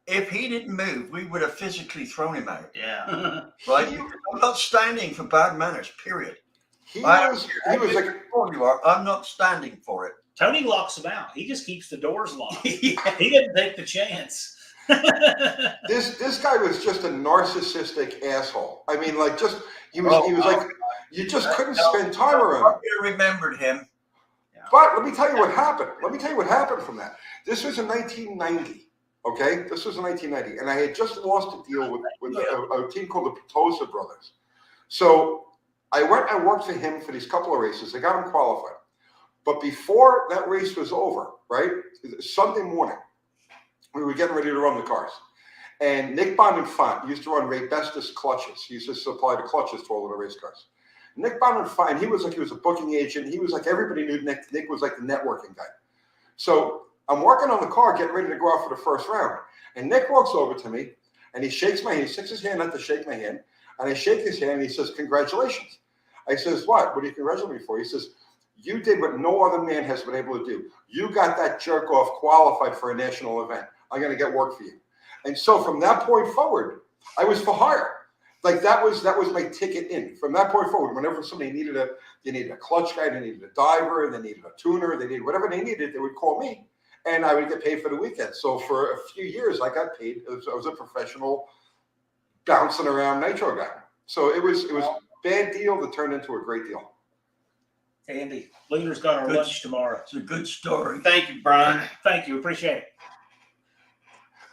if he didn't move, we would have physically thrown him out. Yeah. Right? I'm not standing for bad manners, period. He was like, you are. I'm not standing for it. Tony locks them out. He just keeps the doors locked. He didn't take the chance. this guy was just a narcissistic asshole. I mean, like, just he was like, you just couldn't spend time around him. I remembered him. But let me tell you what happened. Let me tell you what happened from that. This was in 1990. Okay, this was in 1990, and I had just lost a deal with a team called the Petosa Brothers. So I went and worked for him for these couple of races. I got him qualified. But before that race was over, right, Sunday morning, we were getting ready to run the cars. And Nick Bonenfant used to run Ray Bestis clutches. He used to supply the clutches to all of the race cars. Nick Bonenfant, he was a booking agent. He was like, everybody knew Nick. Nick was like the networking guy. So I'm working on the car, getting ready to go out for the first round. And Nick walks over to me, and he shakes my hand. He sticks his hand out to shake my hand. And I shake his hand, and he says, congratulations. I says, what? What do you congratulate me for? He says, you did what no other man has been able to do. You got that jerk off qualified for a national event. I'm going to get work for you. And so from that point forward, I was for hire. Like that was my ticket in. From that point forward, whenever somebody needed a clutch guy, they needed a diver, they needed a tuner, they needed whatever they needed, they would call me, and I would get paid for the weekend. So for a few years, I got paid. I was a professional bouncing around nitro guy. So it was bad deal that turned into a great deal. Andy, Luna's got our Good. lunch tomorrow. It's a good story. Thank you, Brian. Thank you. Appreciate it.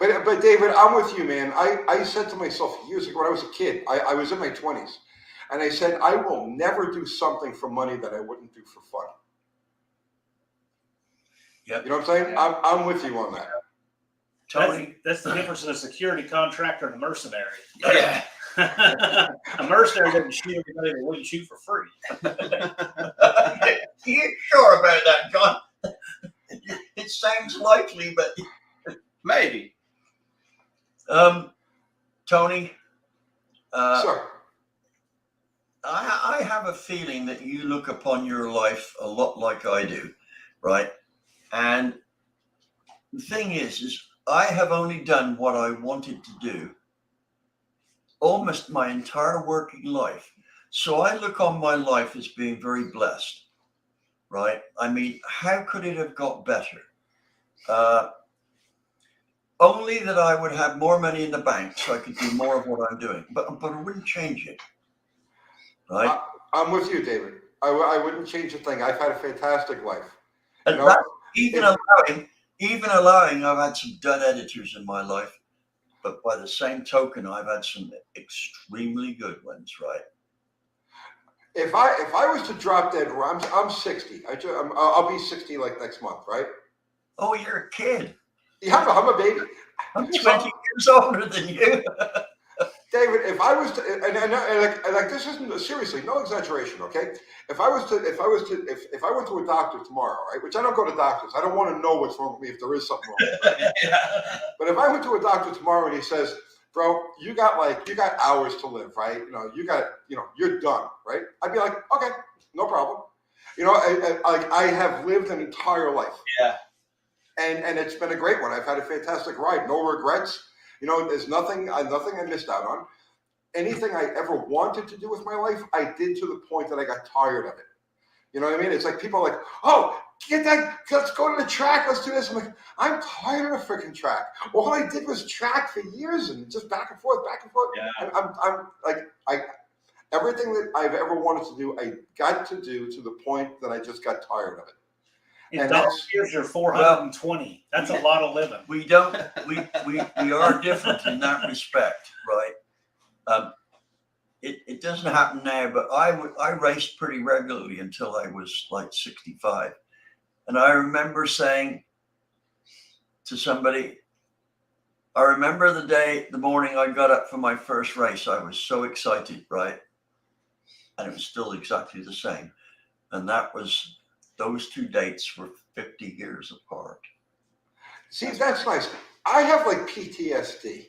But David, I'm with you, man. I said to myself years ago when I was a kid, I was in my 20s, and I said, I will never do something for money that I wouldn't do for fun. Yep. You know what I'm saying? I'm with you on that. Tony, That's the difference in a security contractor and a mercenary. Yeah. A mercenary doesn't shoot everybody that wouldn't shoot for free. you sure about that, John? It sounds likely, but Maybe. Tony, Sir, I have a feeling that you look upon your life a lot like I do, right? And the thing is I have only done what I wanted to do almost my entire working life. So I look on my life as being very blessed, right? I mean, how could it have got better? Only that I would have more money in the bank so I could do more of what I'm doing, but I wouldn't change it, right? I'm with you, David. I wouldn't change a thing. I've had a fantastic life. And You know, that, even allowing, I've had some dud editors in my life, but by the same token, I've had some extremely good ones, right? if I was to drop dead, I'm 60. I'll be 60 like next month, right? Oh, you're a kid. Yeah, I'm a baby. I'm 20 years older than you. David, if I was to, and like this isn't seriously, no exaggeration, okay? If I went to a doctor tomorrow, right? Which I don't go to doctors. I don't want to know what's wrong with me if there is something wrong. Right? But if I went to a doctor tomorrow and he says, "Bro, you got hours to live, right? You're done, right?" I'd be like, "Okay, no problem." I have lived an entire life. Yeah. And it's been a great one. I've had a fantastic ride. No regrets. There's nothing I missed out on. Anything I ever wanted to do with my life, I did to the point that I got tired of it. You know what I mean? It's like people are like, "Oh, get that, let's go to the track, let's do this." I'm like, I'm tired of the freaking track. All I did was track for years and just back and forth. Yeah. And I'm like, everything that I've ever wanted to do, I got to do to the point that I just got tired of it. In And dollars, you're 420. That's a lot of living. We are different in that respect, right? It doesn't happen now, but I raced pretty regularly until I was like 65. And I remember saying to somebody, I remember the morning I got up for my first race. I was so excited, right? And it was still exactly the same. And those two dates were 50 years apart. See, that's nice. I have like PTSD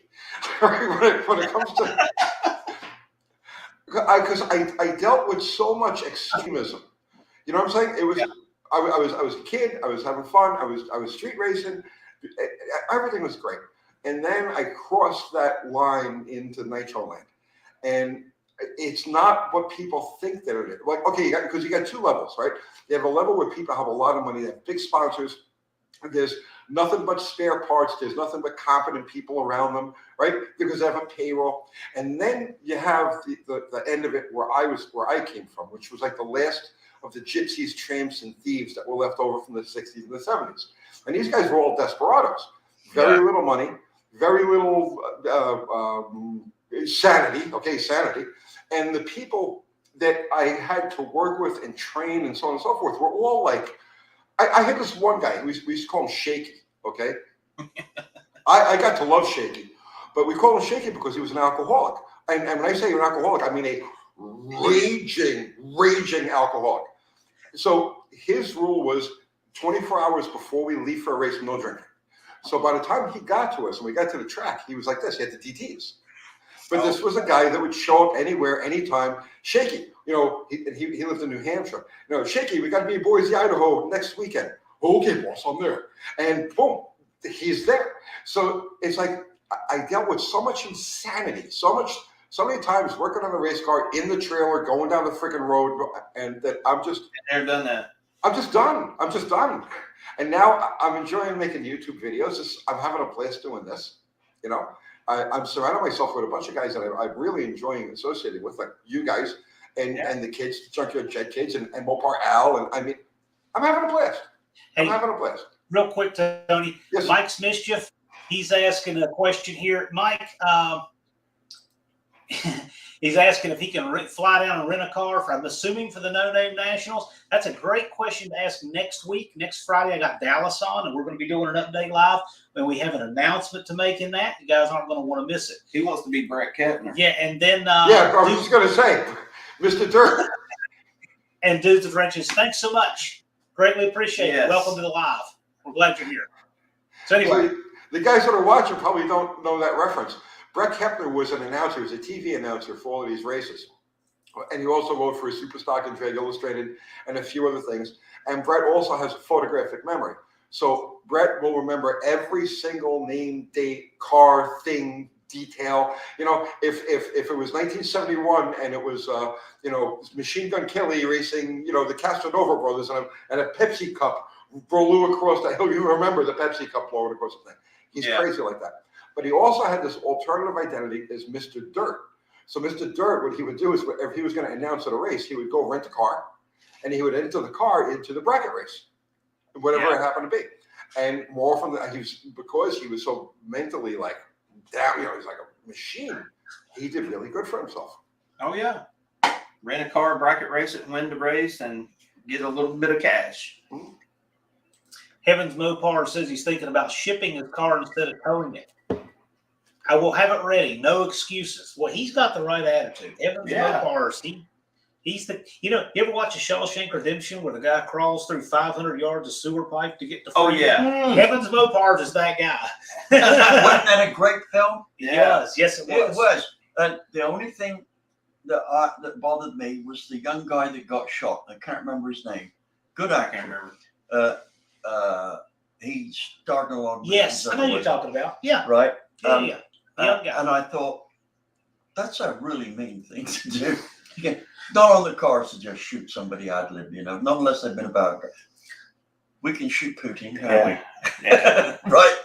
when it comes to, because I dealt with so much extremism. You know what I'm saying? It was, yeah. I was a kid. I was having fun. I was street racing. Everything was great. And then I crossed that line into Nitro Land, and it's not what people think that it is. Like, okay, because you got two levels, right? You have a level where people have a lot of money, they have big sponsors. There's nothing but spare parts. There's nothing but competent people around them, right? Because they have a payroll. And then you have the end of it where I came from, which was like the last of the gypsies, tramps, and thieves that were left over from the 60s and the 70s. And these guys were all desperados. Very little money, very little sanity. Okay, sanity. And the people that I had to work with and train and so on and so forth were all like, I had this one guy, we used to call him Shaky, okay? I got to love Shaky, but we call him Shaky because he was an alcoholic. And when I say an alcoholic, I mean a raging alcoholic. So his rule was 24 hours before we leave for a race, no drinking. So by the time he got to us and we got to the track, he was like this, he had the DTs. But this was a guy that would show up anywhere, anytime. Shaky, he lived in New Hampshire. Shaky, we got to be in Boise, Idaho next weekend. Okay, boss, I'm there. And boom, he's there. So it's like I dealt with so much insanity, so many times working on a race car in the trailer, going down the freaking road, and that I'm just never done that. I'm just done. And now I'm enjoying making YouTube videos. I'm having a blast doing this. I'm surrounding myself with a bunch of guys that I'm really enjoying associating with, like you guys. and the kids, the Junkyard Jet kids, and Mopar Al, and I mean, I'm having a blast. I'm Hey, having a blast. real quick, Tony. Yes. Mike's Mischief. He's asking a question here. Mike, he's asking if he can fly down and rent a car for, I'm assuming, for the No Name Nationals. That's a great question to ask next week. Next Friday, I got Dallas on, and we're going to be doing an update live. And we have an announcement to make in that. You guys aren't going to want to miss it. He wants to be Brett Kepner. Yeah, and then Yeah, I was just going to say, Mr. Dirt. and Dudes with Wrenches, thanks so much. Greatly appreciate it. Yes. Welcome to the live. We're glad you're here. So anyway, So the guys that are watching probably don't know that reference. Brett Kepner was an announcer, he was a TV announcer for all of these races. And he also wrote for Superstock and Drag Illustrated and a few other things. And Brett also has a photographic memory. So Brett will remember every single name, date, car, thing, detail. You know, if it was 1971 and it was, you know, Machine Gun Kelly racing, you know, the Casanova brothers and a Pepsi cup blew across the hill. You remember the Pepsi cup blowing across the thing. He's crazy like that. But he also had this alternative identity as Mr. Dirt. So Mr. Dirt, what he would do is if he was going to announce at a race, he would go rent a car and he would enter the car into the bracket race, whatever it happened to be. And more often than because he was so mentally like down, you know, he's like a machine. He did really good for himself. Oh yeah, rent a car, bracket race it, win the race, and get a little bit of cash. Heavens Mopar says he's thinking about shipping his car instead of towing it. I will have it ready. No excuses. Well, he's got the right attitude. Heavens Mopar, he's the, you know, you ever watch a Shawshank Redemption where the guy crawls through 500 yards of sewer pipe to get to free? Oh yeah. Heavens Mopar is that guy. Wasn't that a great film? Yes, yes, it was. It was. And the only thing that bothered me was the young guy that got shot. I can't remember his name. Good I actor. can't remember. He started along. Yes, I know you're talking about. Yeah. Right. Yeah. Young guy. And I thought, that's a really mean thing to do. Not on the cars to just shoot somebody ad lib, you know, not unless they've been about. We can shoot Putin, can't we? Yeah. Right.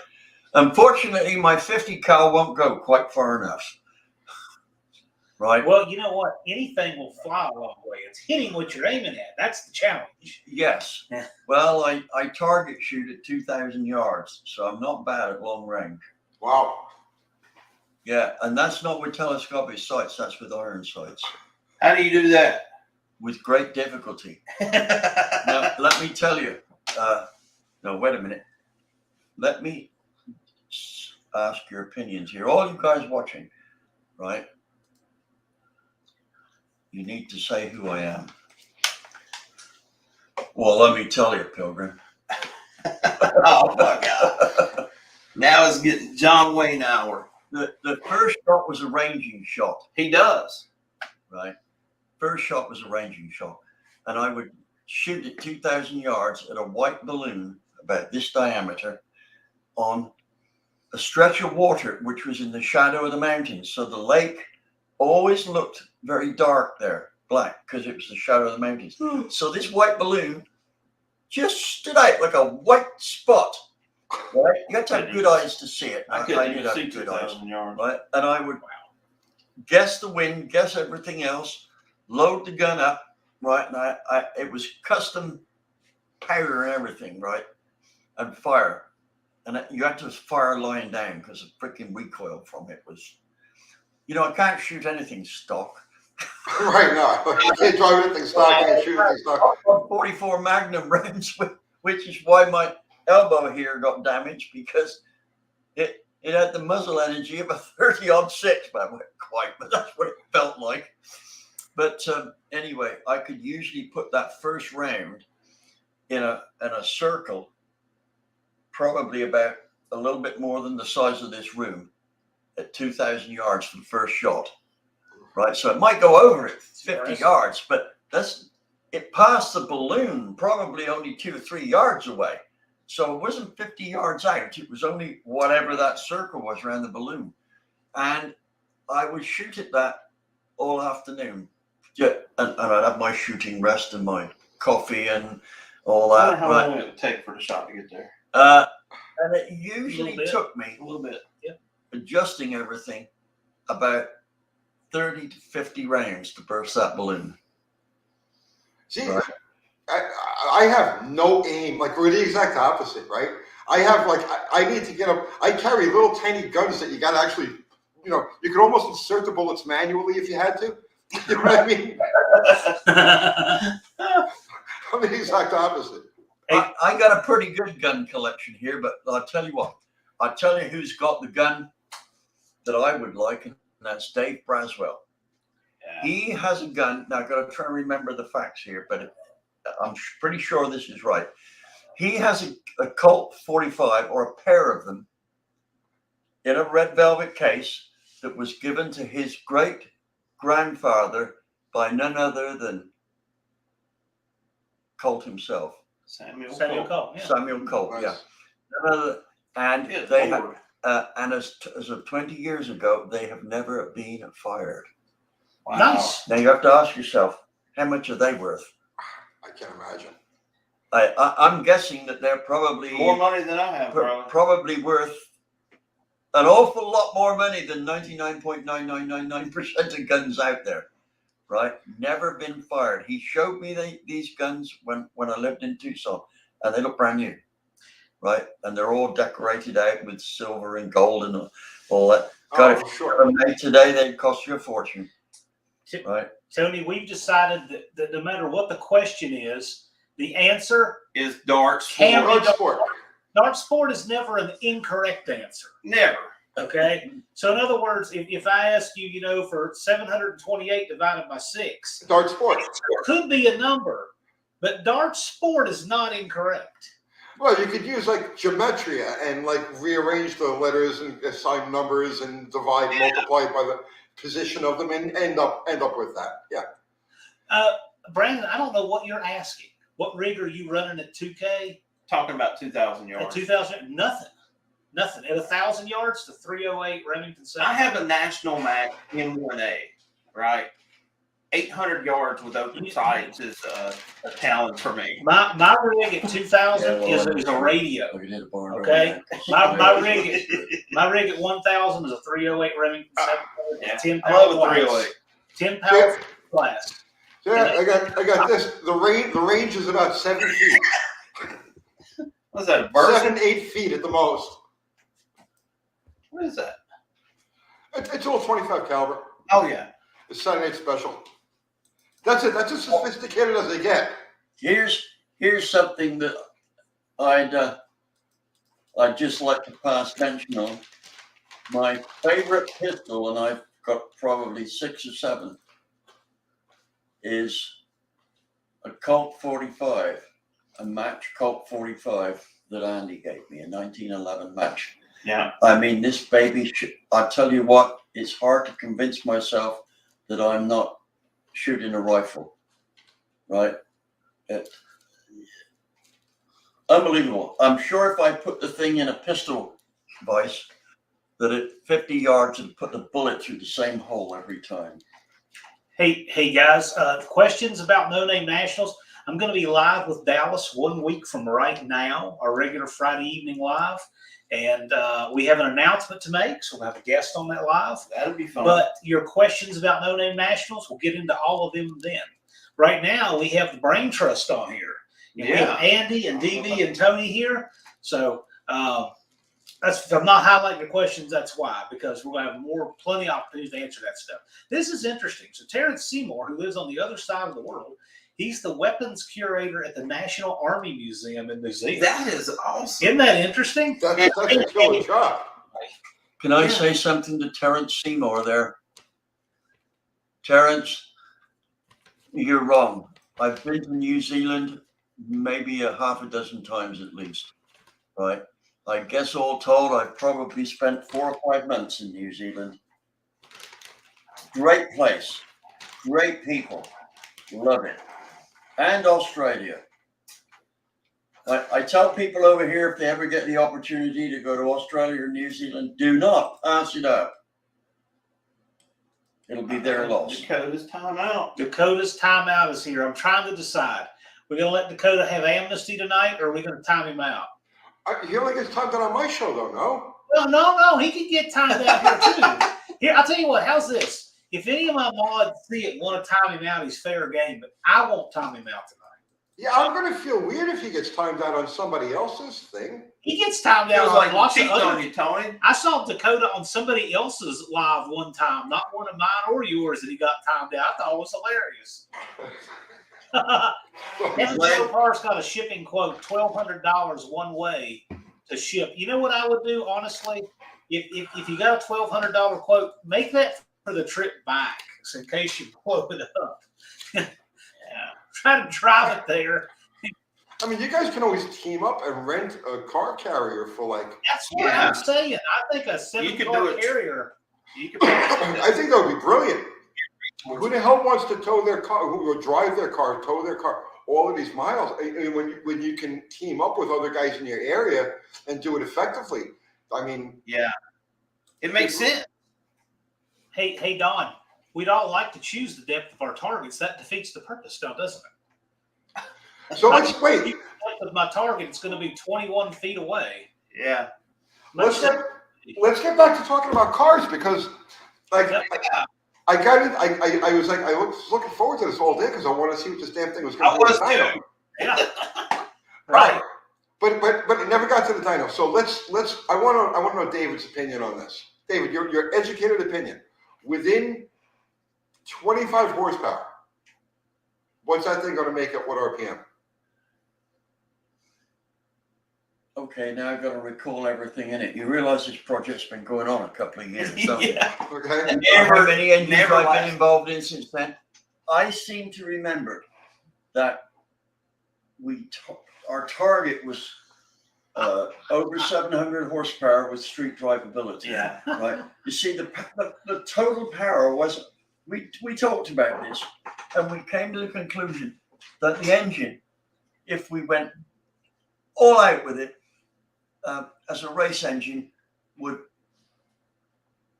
Unfortunately, my 50 cal won't go quite far enough. Right. Well, you know what? Anything will fly a long way. It's hitting what you're aiming at. That's the challenge. Yes. Yeah. Well, I target shoot at 2,000 yards, so I'm not bad at long range. Wow. Yeah, and that's not with telescopic sights, that's with iron sights. How do you do that? With great difficulty. Now, let me tell you, no, wait a minute. Let me ask your opinions here. All you guys watching, right? You need to say who I am. Well, let me tell you, Pilgrim. Oh my God. Now it's getting John Wayne hour. The first shot was a ranging shot, He does. right? First shot was a ranging shot. And I would shoot at 2,000 yards at a white balloon about this diameter on a stretch of water, which was in the shadow of the mountains. So the lake always looked very dark there, black, because it was the shadow of the mountains. So this white balloon just stood out like a white spot. Right? You got to have good eyes to see it. I couldn't did even have see good eyes. 2,000 yards. Right? And I would guess the wind, guess everything else, load the gun up, right? And it was custom powder and everything, right? And fire. And you had to fire lying down because the freaking recoil from it was, you know, I can't shoot anything stock. Right now, you can't drive anything stock, you can't shoot anything stock. 44 Magnum rounds, which is why my elbow here got damaged, because it had the muzzle energy of a 30-06, but not quite, but that's what it felt like. But anyway, I could usually put that first round in a circle, probably about a little bit more than the size of this room, at 2,000 yards for the first shot. Right, so it might go over it 50 yards, but it passed the balloon probably only 2 or 3 yards away. So it wasn't 50 yards out. It was only whatever that circle was around the balloon. And I would shoot at that all afternoon. Yeah, and I'd have my shooting rest and my coffee and all that. How long did it take for the shot to get there? And it usually took me A little bit. adjusting everything about 30 to 50 rounds to burst that balloon. See, Right. I have no aim. Like we're the exact opposite, right? I have like I need to get up. I carry little tiny guns that you got to actually, you could almost insert the bullets manually if you had to. You know what I mean? I'm the exact opposite. I got a pretty good gun collection here, but I'll tell you what. I'll tell you who's got the gun that I would like, and that's Dave Braswell. Yeah. He has a gun. Now, I've got to try and remember the facts here, but I'm pretty sure this is right. He has a Colt 45, or a pair of them, in a red velvet case that was given to his great grandfather by none other than Colt himself. Samuel Cole. Yeah. Samuel Colt, Nice. yeah. None other, and Good they Lord. have, and as of 20 years ago, they have never been fired. Wow. Nice. Now you have to ask yourself, how much are they worth? I can't imagine. I'm guessing that they're probably More money than I have, bro. probably worth an awful lot more money than 99.9999% of guns out there, right? Never been fired. He showed me these guns when I lived in Tucson, and they look brand new, right? And they're all decorated out with silver and gold and all that. God, if Sure. they were made today, they'd cost you a fortune, right? Tony, we've decided that no matter what the question is, the answer Is darts Can for we- Road sport. dart sport is never an incorrect answer. never. Okay. So in other words, if I ask you, for 728 divided by 6, Dart sport. it could be a number, but dart sport is not incorrect. Well, you could use like gematria and like rearrange the letters and assign numbers and divide, multiply by the position of them, and end up with that. Yeah. Brandon, I don't know what you're asking. What rig are you running at 2K? Talking about 2,000 At yards. 2,000? Nothing. At 1,000 yards to 308 Remington 7. I have a National Mac M1A, right? 800 yards with open sights is a challenge for me. My rig at 2,000 Yeah, well, is a radio. Look at it, barn Okay. door. My rig at 1,000 is a 308 Remington 7. Yeah. 10 I love pound a 308. 10 pound class. Yeah, I got this. The range is about 7 feet. What's that, a bird? 7-8 feet at the most. What is that? It's all 25 caliber. Oh, yeah. It's 7-8 special. That's it. That's as sophisticated as they get. Here's something that I'd just like to pass mention on. My favorite pistol, and I've got probably 6 or 7, is a Colt 45, a match Colt 45 that Andy gave me, a 1911 match. Yeah. I mean, this baby, I tell you what, it's hard to convince myself that I'm not shooting a rifle, right? Unbelievable. I'm sure if I put the thing in a pistol vise, that at 50 yards and put the bullet through the same hole every time. Hey guys, questions about No Name Nationals? I'm going to be live with Dallas 1 week from right now, our regular Friday evening live. And we have an announcement to make, so we'll have a guest on that live. That'd be fun. But your questions about No Name Nationals, we'll get into all of them then. Right now, we have the Brain Trust on here. And we have Andy and DB and Tony here. So that's, if I'm not highlighting the questions, that's why, because we're going to have plenty of opportunities to answer that stuff. This is interesting. So Terrence Seymour, who lives on the other side of the world, he's the weapons curator at the National Army Museum in New Zealand. That is awesome. Isn't that interesting? That's a killer job. Can I say something to Terrence Seymour there? Terrence, you're wrong. I've been to New Zealand maybe a half a dozen times at least, right? I guess all told, I've probably spent 4 or 5 months in New Zealand. Great place, great people, love it. And Australia. I tell people over here, if they ever get the opportunity to go to Australia or New Zealand, do not pass it up. It'll be their loss. Dakota's timeout. Dakota's timeout is here. I'm trying to decide. We're going to let Dakota have amnesty tonight, or are we going to time him out? He only gets timed out on my show, though, no? No. He can get timed out here, too. Here, I'll tell you what. How's this? if any of my mods see it, want to time him out, he's fair game. But I won't time him out tonight. Yeah, I'm gonna feel weird if he gets timed out on somebody else's thing. He gets timed out Feels on like lots of cheating other. on you, Tony. I saw Dakota on somebody else's live one time, not one of mine or yours, that he got timed out. I thought it was hilarious. Evan Joe Parr's got a shipping quote, $1,200 one way to ship. You know what I would do, honestly? If you got a $1,200 quote, make that for the trip back, so in case you blow it up. Yeah. Try to drive it there. I mean, you guys can always team up and rent a car carrier for like. That's what I'm saying. I think a You could 7-car do it. carrier. You could I think that would be brilliant. Who the hell wants to tow their car? Who will drive their car, tow their car all of these miles? And when you can team up with other guys in your area and do it effectively, I mean, yeah, it makes sense. Hey, Don, we'd all like to choose the depth of our targets. That defeats the purpose now, doesn't it? so let's wait. With my target, it's going to be 21 feet away. Yeah. Let's get back to talking about cars because, like, I got it. I was like, I was looking forward to this all day because I want to see what this damn thing was going to do. I was too. Yeah. Right. But it never got to the dyno. So let's. I want to know David's opinion on this. David, your educated opinion. Within 25 horsepower, what's that thing going to make at what RPM? Okay, now I've got to recall everything in it. You realize this project's been going on a couple of years. So Yeah. Okay. how many engines never I've been left. involved in since then? I seem to remember that our target was over 700 horsepower with street drivability. Yeah. Right. You see, the total power wasn't. We talked about this, and we came to the conclusion that the engine, if we went all out with it as a race engine, would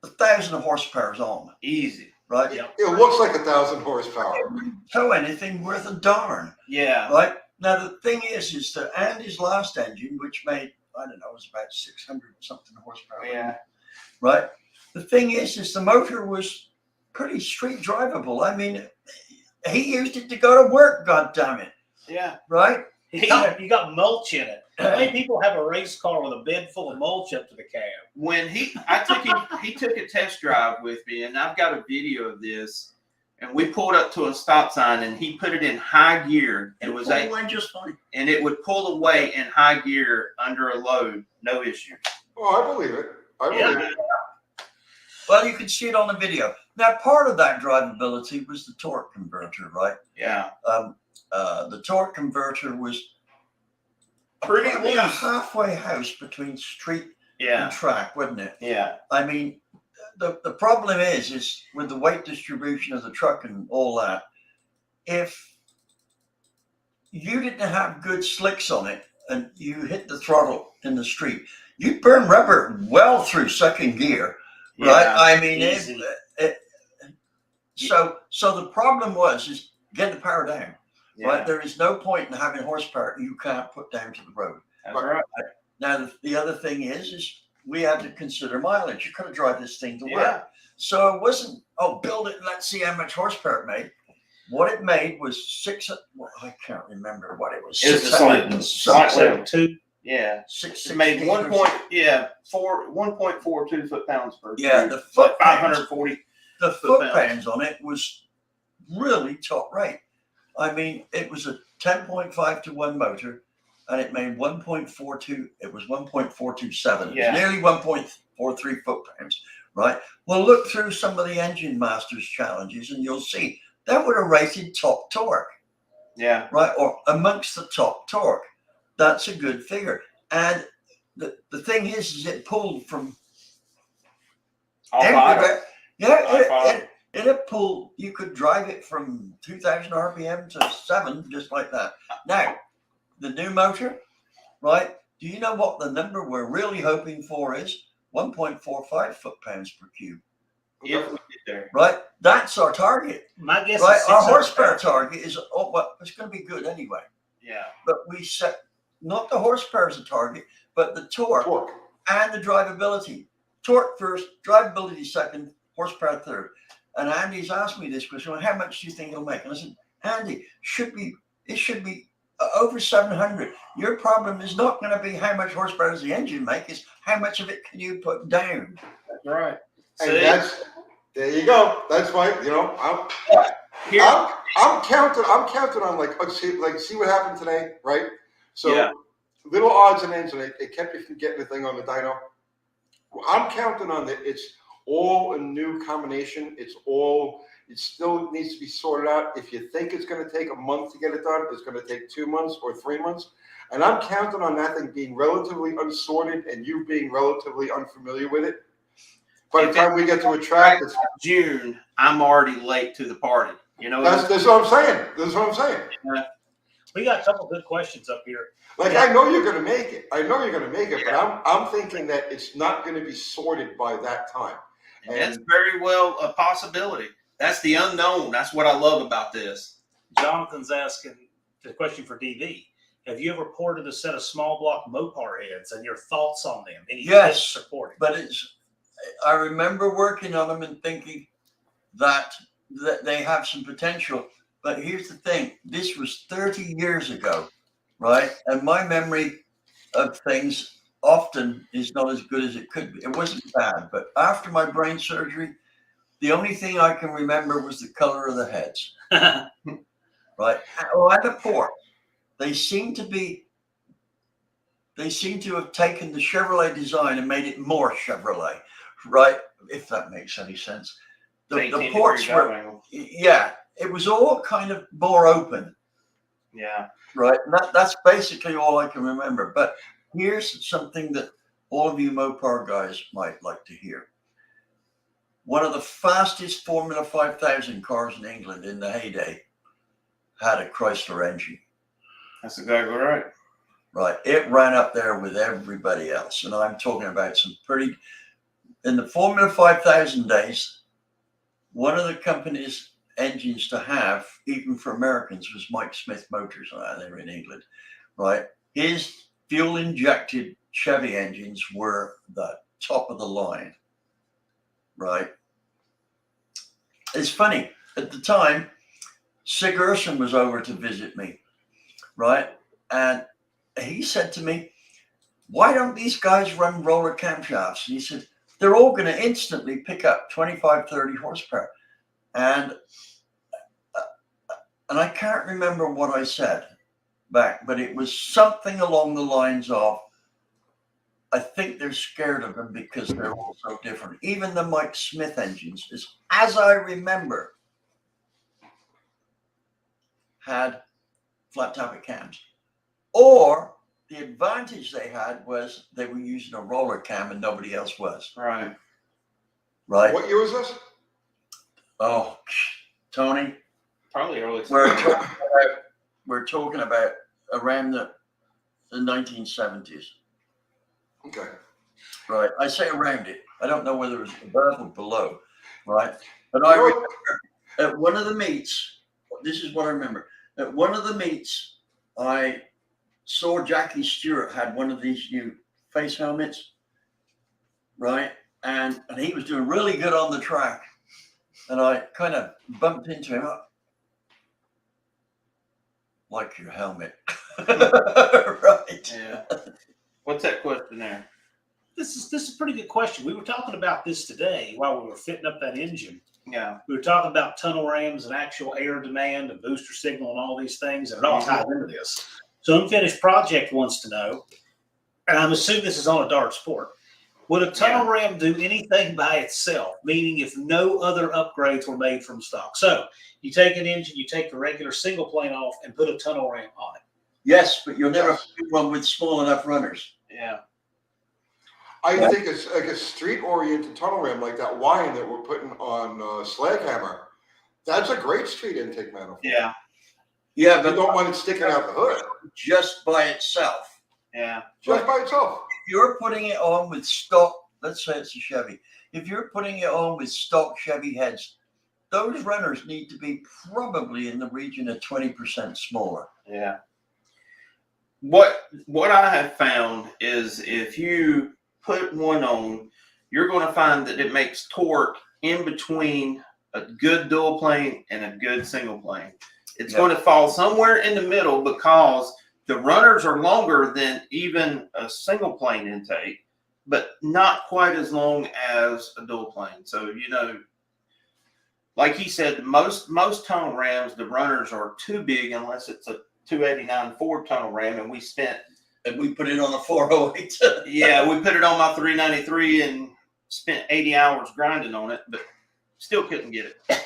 1,000 horsepower is on, Easy. right? Yeah. It looks like 1,000 horsepower. Tow anything worth a darn, Yeah. right? Now the thing is that Andy's last engine, which made, I don't know, it was about 600 something horsepower. Yeah. Right. The thing is the motor was pretty street drivable. I mean, he used it to go to work. God damn it! Yeah. Right. You got mulch in it. How many people have a race car with a bed full of mulch up to the cab? When he took a test drive with me, and I've got a video of this. And we pulled up to a stop sign, and he put it in high gear. It was just fine. and it would pull away in high gear under a load, no issue. Oh, I believe it. I believe it. Well, you can see it on the video. Now, part of that drivability was the torque converter, right? Yeah. The torque converter was Pretty a loose. halfway house between street Yeah. and track, wasn't it? Yeah. I mean, the problem is with the weight distribution of the truck and all that, if you didn't have good slicks on it and you hit the throttle in the street, you burn rubber well through second gear, right? Yeah. I mean, Easy. so the problem is get the power down, Yeah. right? There is no point in having horsepower you can't put down to the road. That's right. Now, the other thing is we had to consider mileage. You could have drive this thing to work. Yeah. So it wasn't, build it and let's see how much horsepower it made. What it made was I can't remember what it was. It was just like slightly two. Yeah. It made 1.42 foot-pounds per Yeah, year. the Like foot 540. The foot-pounds. foot-pounds on it was really top rate. I mean, it was a 10.5 to 1 motor, and it made 1.42. It was 1.427. It Yeah. was nearly 1.43 foot-pounds, right? Well, look through some of the Engine Masters challenges, and you'll see that would have rated top torque, Yeah. right? Or amongst the top torque. That's a good figure. And the thing is it pulled from All five. everywhere. Yeah, All five. it pulled. You could drive it from 2,000 RPM to 7, just like that. Now, the new motor, right? Do you know what the number we're really hoping for is? 1.45 foot-pounds per cube, If we get there. right? That's our target, My guess right? is Our 600 horsepower pounds. target is, it's going to be good anyway. Yeah. But we set not the horsepower as a target, but the torque Torque. and the drivability. Torque first, drivability second, horsepower third. And Andy's asked me this question, well, how much do you think it'll make? And I said, Andy, it should be over 700. Your problem is not going to be how much horsepower does the engine make, it's how much of it can you put down. That's right. And See? there you go. That's why, I'm counting on see what happened today, right? So Yeah. little odds and ends, and it kept me from getting the thing on the dyno. I'm counting on that. It's all a new combination. It still needs to be sorted out. If you think it's going to take a month to get it done, it's going to take 2 months or 3 months. And I'm counting on that thing being relatively unsorted and you being relatively unfamiliar with it. By the time we get to a track, it's June, I'm already late to the party. You know, that's what I'm saying. That's what I'm saying. We got a couple good questions up here. Like, I know you're going to make it. But I'm thinking that it's not going to be sorted by that time. and that's very well a possibility. That's the unknown. That's what I love about this. Jonathan's asking the question for DV. Have you ever ported a set of small block Mopar heads and your thoughts on them? Any Yes, supporting? but I remember working on them and thinking that they have some potential. But here's the thing, this was 30 years ago, right? And my memory of things often is not as good as it could be. It wasn't bad, but after my brain surgery, the only thing I can remember was the color of the heads, right? Oh, and the port. They seem to have taken the Chevrolet design and made it more Chevrolet, right? If that makes any sense. The ports were, yeah, it was all kind of more open. Yeah. Right. And that's basically all I can remember. But here's something that all of you Mopar guys might like to hear. One of the fastest Formula 5000 cars in England in the heyday had a Chrysler engine. That's exactly right. Right. It ran up there with everybody else. And I'm talking about in the Formula 5000 days, one of the company's engines to have, even for Americans, was Mike Smith Motors. They were in England, right? His fuel injected Chevy engines were the top of the line, right? It's funny, at the time, Sig Urson was over to visit me, right? And he said to me, why don't these guys run roller camshafts? And he said, they're all going to instantly pick up 25, 30 horsepower. And I can't remember what I said back, but it was something along the lines of, I think they're scared of them because they're all so different. Even the Mike Smith engines, as I remember, had flat tappet cams. Or the advantage they had was they were using a roller cam and nobody else was. Right. Right? What year was this? Oh, Tony, Probably early. we're talking about around the 1970s. Okay. Right. I say around it. I don't know whether it was above or below. Right. But I remember at one of the meets, this is what I remember. At one of the meets, I saw Jackie Stewart had one of these new face helmets. Right. And he was doing really good on the track. And I kind of bumped into him. Like your helmet. Right. Yeah. What's that question there? This is a pretty good question. We were talking about this today while we were fitting up that engine. Yeah. We were talking about tunnel rams and actual air demand and booster signal and all these things, and it all ties into this. So Unfinished Project wants to know, and I'm assuming this is on a Dart Sport, would a tunnel ram do anything by itself? Meaning if no other upgrades were made from stock. So you take an engine, you take the regular single plane off and put a tunnel ram on it. Yes, but you'll never find one with small enough runners. Yeah. I think it's like a street-oriented tunnel ram, like that wine that we're putting on Slaghammer. That's a great street intake manifold. Yeah. Yeah, You but don't want it sticking out the hood. just by itself. Yeah. Just by itself. If you're putting it on with stock, let's say it's a Chevy. If you're putting it on with stock Chevy heads, those runners need to be probably in the region of 20% smaller. Yeah. What I have found is if you put one on, you're going to find that it makes torque in between a good dual plane and a good single plane. It's Yeah. going to fall somewhere in the middle because the runners are longer than even a single plane intake, but not quite as long as a dual plane. So, you know, like he said, most tunnel rams, the runners are too big unless it's a 289 Ford tunnel ram, and we put it on the 408. Yeah, we put it on my 393 and spent 80 hours grinding on it, but still couldn't get it.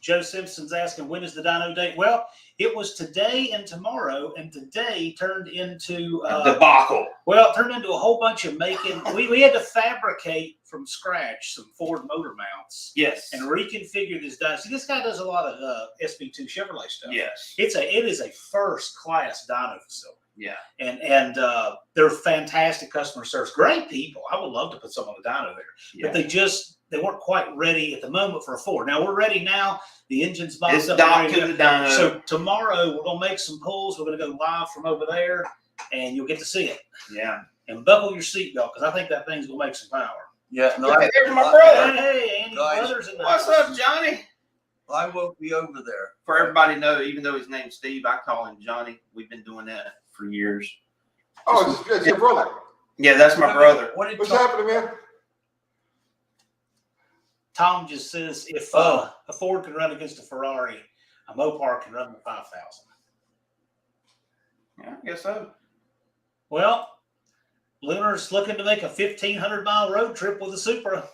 Joe Simpson's asking, when is the dyno date? Well, it was today and tomorrow, and today turned into Debacle. well, it turned into a whole bunch of making. We had to fabricate from scratch some Ford motor mounts Yes. and reconfigure this dyno. See, this guy does a lot of SB2 Chevrolet stuff. Yes. It is a first class dyno facility. Yeah. And they're fantastic customer service, great people. I would love to put some on the dyno there, Yeah. but they weren't quite ready at the moment for a Ford. Now we're ready now. The engine's boxed It's up. docked ready to go. the dyno. So tomorrow we're gonna make some pulls. We're gonna go live from over there, and you'll get to see it. Yeah. And buckle your seatbelt because I think that thing's gonna make some power. Yeah, no, Hey, there's my brother. Hey, Andy Guys, Brothers in the What's house. up, Johnny? I won't be over there. For everybody to know, even though his name's Steve, I call him Johnny. We've been doing that for years. Oh, it's your brother. Yeah, that's my brother. What did What's Tom- happening, man? Tom just says if Oh. a Ford can run against a Ferrari, a Mopar can run the 5000. Yeah, I guess so. Well, Lunar's looking to make a 1,500-mile road trip with a Supra.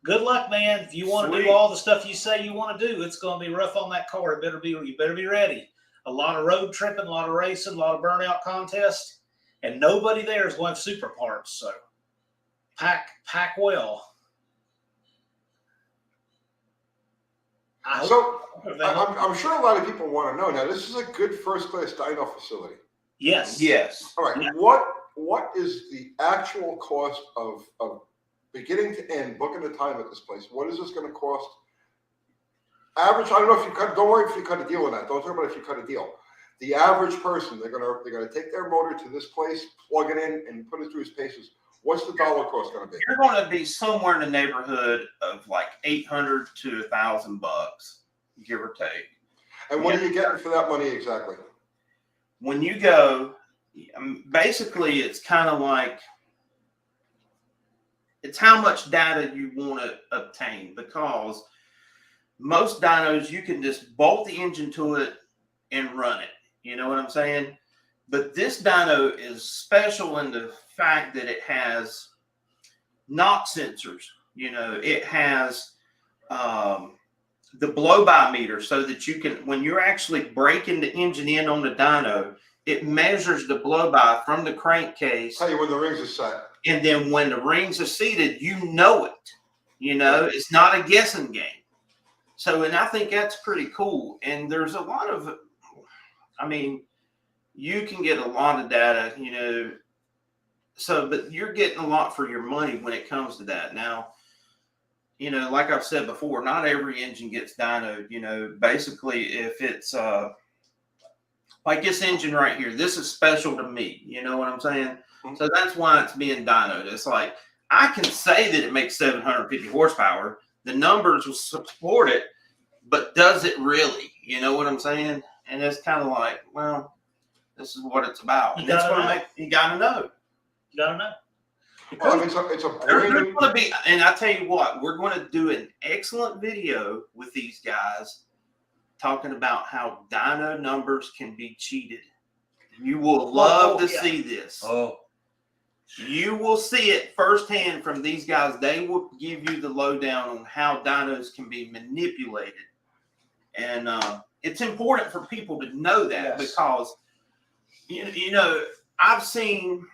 Good luck, man. If you want to Sweet. do all the stuff you say you want to do, it's going to be rough on that car. You better be ready. A lot of road tripping, a lot of racing, a lot of burnout contests, and nobody there is going to have Supra parts. So pack well. So I'm sure a lot of people want to know. Now, this is a good first-class dyno facility. Yes. Yes. All right. Yeah. What is the actual cost of beginning to end, booking the time at this place? What is this going to cost? Average. I don't know if you cut. Don't worry if you cut a deal on that. Don't talk about if you cut a deal. The average person, they're gonna take their motor to this place, plug it in, and put it through its paces. What's the dollar cost going to be? You're going to be somewhere in the neighborhood of like $800 to $1,000, give or take. And what are you getting for that money exactly? When you go, basically, it's kind of like it's how much data you want to obtain, because most dynos you can just bolt the engine to it and run it. You know what I'm saying? But this dyno is special in the fact that it has knock sensors. You know, it has the blow-by meter, so that you can, when you're actually breaking the engine in on the dyno, it measures the blow-by from the crankcase. Tell you when the rings are set. And then when the rings are seated, you know it. You know, it's not a guessing game. So, and I think that's pretty cool. And there's a lot of, I mean, you can get a lot of data, you know, so, but you're getting a lot for your money when it comes to that. Now, you know, like I've said before, not every engine gets dynoed. You know, basically, if it's like this engine right here, this is special to me. You know what I'm saying? Mm-hmm. So that's why it's being dynoed. It's like, I can say that it makes 750 horsepower. The numbers will support it, but does it really? You know what I'm saying? And it's kind of like, well, this is what it's about. You And it's gotta going to know. make, you got to know. You gotta know. Well, I mean, it's a There's brand new. going to be, and I tell you what, we're going to do an excellent video with these guys talking about how dyno numbers can be cheated. You will love to yeah. see this. Oh, You will see it firsthand from these guys. They will give you the lowdown on how dynos can be manipulated. And it's important for people to know that, Yes. because, you know, I've seen,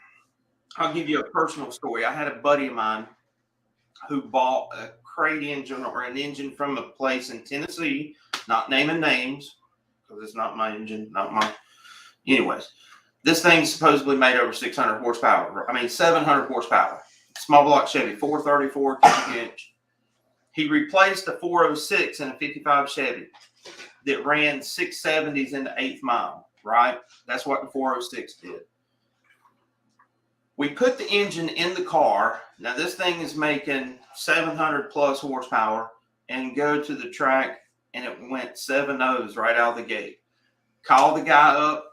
I'll give you a personal story. I had a buddy of mine who bought a crate engine, or an engine from a place in Tennessee, not naming names, because it's not my engine, not my, anyways. This thing's supposedly made over 600 horsepower. I mean, 700 horsepower. Small block Chevy, 434 cubic inch. He replaced a 406 in a 55 Chevy that ran 670s in the 8th mile, right? That's what the 406 did. We put the engine in the car. Now, this thing is making 700 plus horsepower, and go to the track, and it went 7 O's right out of the gate. Call the guy up.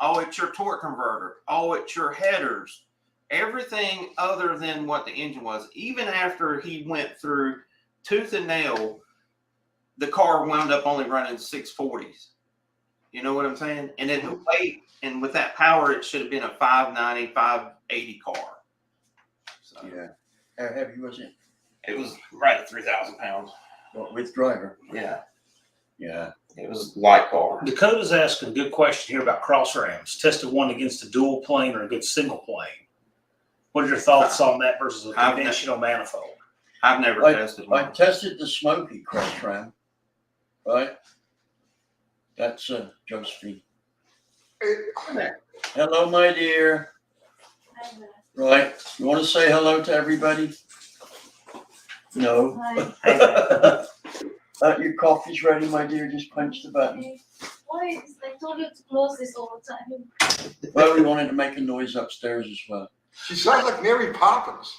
Oh, it's your torque converter. Oh, it's your headers. Everything other than what the engine was. Even after he went through tooth and nail, the car wound up only running 640s. You know what I'm saying? And then the weight, and with that power, it should have been a 590, 580 car. So Yeah. How heavy was it? it was right at 3,000 pounds. What, with driver? Yeah, Yeah. it was a light car. Dakota's asking a good question here about cross rams. Tested one against a dual plane or a good single plane. What are your thoughts on that versus a I've conventional manifold? I've never tested I one. tested the Smoky cross ram, right? That's Josephine. Hello, my dear. Right. You want to say hello to everybody? No. Hi. Your coffee's ready, my dear. Just punch the button. Okay. Why? I told you to close this all the time. Well, we wanted to make a noise upstairs as well. She sounds like Mary Poppins.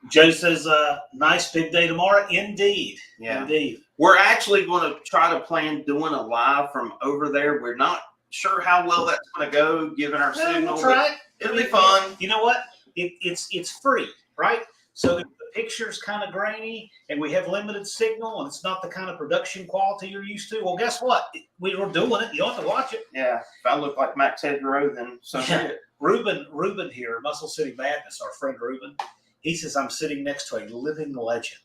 Joe says, nice big day tomorrow. Indeed. Yeah. Indeed. We're actually going to try to plan doing a live from over there. We're not sure how well that's going to go, given our signal. That's right. It'll be fun. You know what? It's free, right? So if the picture's kind of grainy and we have limited signal and it's not the kind of production quality you're used to, well, guess what? We were doing it. You don't have to watch it. Yeah. If I look like Max Hedgerow, then so be it. Ruben here, Muscle City Madness, our friend Ruben, he says, I'm sitting next to a living legend.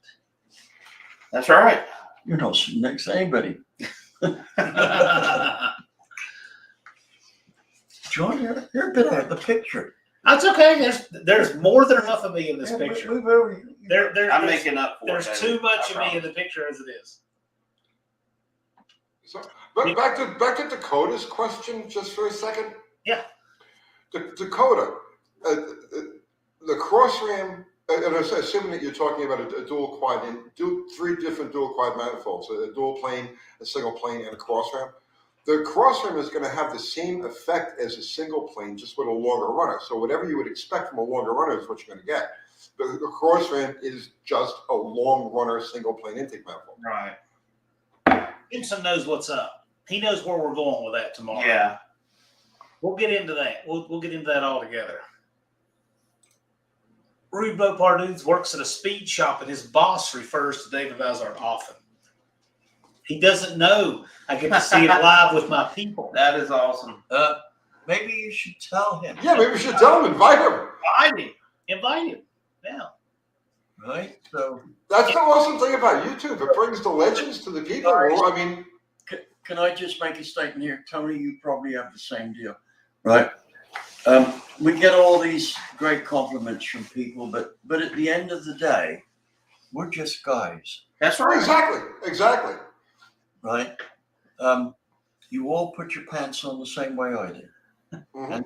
That's right. You're not sitting next to anybody. John, you're a bit out of the picture. That's okay. There's more than enough of me in this Yeah, picture. move over. I'm making up for it. There's too David. much I of me in the picture as it is. So, but back to Dakota's question just for a second. Yeah. Dakota, the cross ram, and assuming that you're talking about a dual quad, three different dual quad manifolds, a dual plane, a single plane, and a cross ram. The cross ram is going to have the same effect as a single plane, just with a longer runner. So whatever you would expect from a longer runner is what you're going to get. The cross ram is just a long runner single plane intake manifold. Right. Gibson knows what's up. He knows where we're going with that tomorrow. Yeah. We'll get into that. We'll get into that all together. Rude Bopar Dudes works at a speed shop and his boss refers to David Vizard often. He doesn't know I get to see it live with my people. That is awesome. Maybe you should tell him. Yeah, maybe we should tell him, invite him. Invite him. Yeah. Right? So, That's the awesome thing about YouTube. It brings the legends to the people. Well, I mean, can I just make a statement here? Tony, you probably have the same deal, right? We get all these great compliments from people, but at the end of the day, we're just guys, That's right. exactly. right? You all put your pants on the same way I did, Mhm. and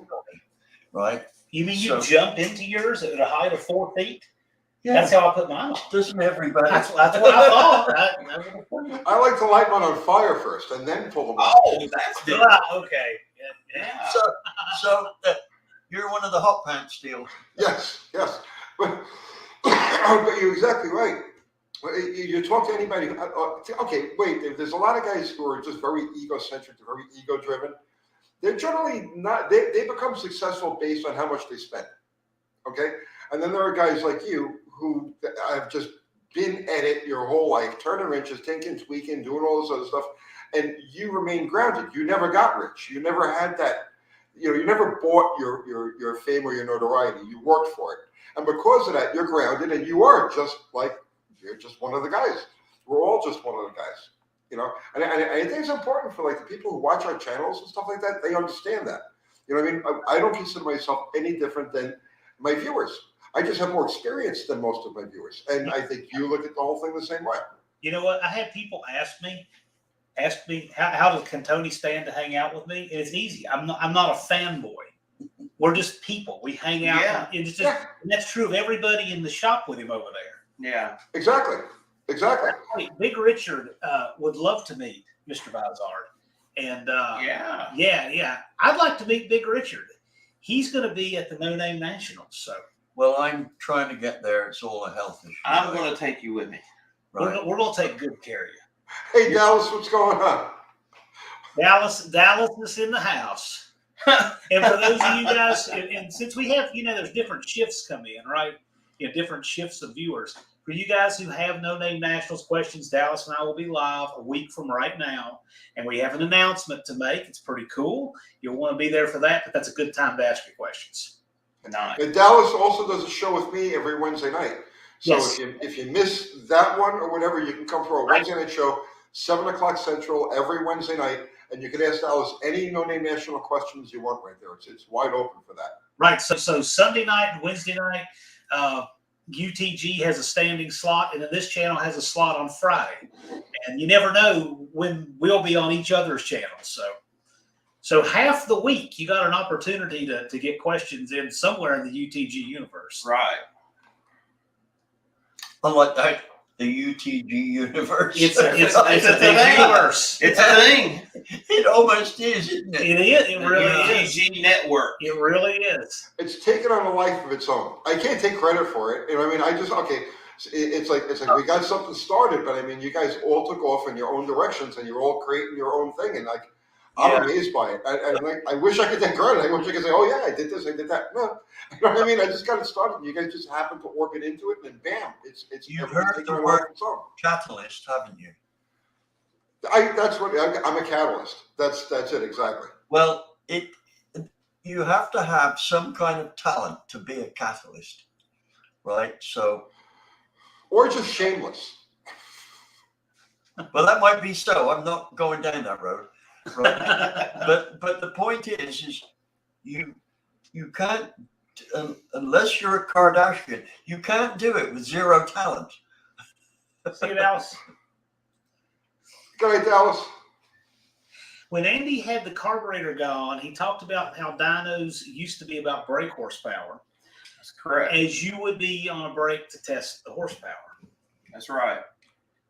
right? You mean you So- jump into yours at a height of 4 feet? Yeah, That's how I put mine on. doesn't everybody? That's what I thought. I like to light mine on fire first and then pull them out. Oh, that's good. Okay. Yeah. So you're one of the hot pants deals. Yes. But you're exactly right. You talk to anybody. Okay, wait. There's a lot of guys who are just very egocentric, very ego-driven. They're generally not. They become successful based on how much they spend. Okay, and then there are guys like you who have just been at it your whole life, turning wrenches, thinking, tweaking, doing all this other stuff, and you remain grounded. You never got rich. You never had that. You never bought your fame or your notoriety. You worked for it, and because of that, you're grounded, and you're just one of the guys. We're all just one of the guys. And I think it's important for like the people who watch our channels and stuff like that. They understand that. You know what I mean? I don't consider myself any different than my viewers. I just have more experience than most of my viewers, and I think you look at the whole thing the same way. You know what? I had people ask me how can Tony stand to hang out with me? And it's easy. I'm not a fanboy. We're just people. We hang out. Yeah. And it's just, and that's true of everybody in the shop with him over there. Yeah. Exactly. Hey, Big Richard would love to meet Mr. Vizard. And yeah. I'd like to meet Big Richard. He's going to be at the No Name Nationals. So Well, I'm trying to get there. It's all a health issue. I'm going to take you with me. Right. We're gonna take good care of you. Hey, Dallas, what's going on? Dallas is in the house. And for those of you guys, and since we have, there's different shifts come in, right? Different shifts of viewers. For you guys who have No Name Nationals questions, Dallas and I will be live a week from right now. And we have an announcement to make. It's pretty cool. You'll want to be there for that, but that's a good time to ask your questions. Nice. And Dallas also does a show with me every Wednesday night. So Yes. if you miss that one or whatever, you can come for a Right. Wednesday night show, 7 o'clock Central every Wednesday night, and you can ask Dallas any No Name National questions you want right there. It's wide open for that. Right. So Sunday night and Wednesday night, UTG has a standing slot, and then this channel has a slot on Friday. And you never know when we'll be on each other's channels. So half the week you got an opportunity to get questions in somewhere in the UTG universe. Right. Unlike that, the UTG universe. It's a big thing. universe. It's a thing. It almost is, isn't it? It is. It really is. UTG network. It really is. It's taken on a life of its own. I can't take credit for it. I mean, it's like we got something started, but I mean, you guys all took off in your own directions, and you're all creating your own thing, and I'm amazed by it. I wish I could take credit. I wish I could say, "Oh yeah, I did this, I did that." No, you know what I mean. I just got it started. And you guys just happened to orbit into it, and then bam, it's You've everything's heard taken the on a word life of its own. catalyst, haven't you? That's what I'm a catalyst. That's it exactly. Well, you have to have some kind of talent to be a catalyst, right? So, Or just shameless. well, that might be so. I'm not going down that road, right? but the point is you can't unless you're a Kardashian, you can't do it with zero talent. See it, Alice? Good night, Dallas. When Andy had the carburetor guy on, he talked about how dynos used to be about brake horsepower, That's correct. as you would be on a brake to test the horsepower. That's right.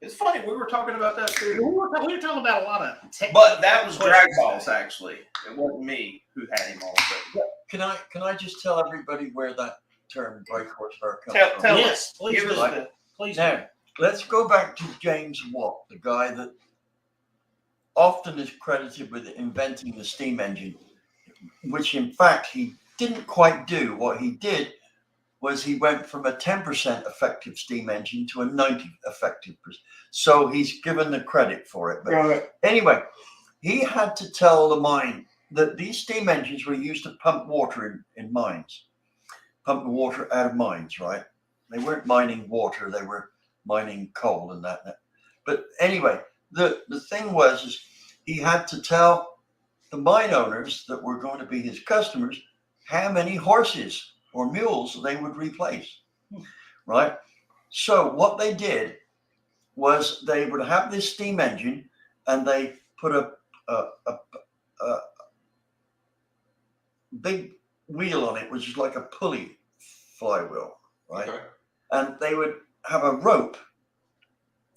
It's funny. We were talking about that We too. were talking about a lot of technical But that was Drag questions Balls, today. actually. It wasn't me who had him on. But Can I just tell everybody where that term brake horsepower comes from? Tell Yes, please give do. us the Please do. Now, let's go back to James Watt, the guy that often is credited with inventing the steam engine, which in fact he didn't quite do. What he did was he went from a 10% effective steam engine to a 90 effective. So he's given the credit for it. But anyway, he had to tell the mine that these steam engines were used to pump water in mines, pump the water out of mines, right? They weren't mining water, they were mining coal and that. But anyway, the thing was he had to tell the mine owners that were going to be his customers how many horses or mules they would replace, right? So what they did was they would have this steam engine and they put a big wheel on it, which is like a pulley flywheel, right? Okay. And they would have a rope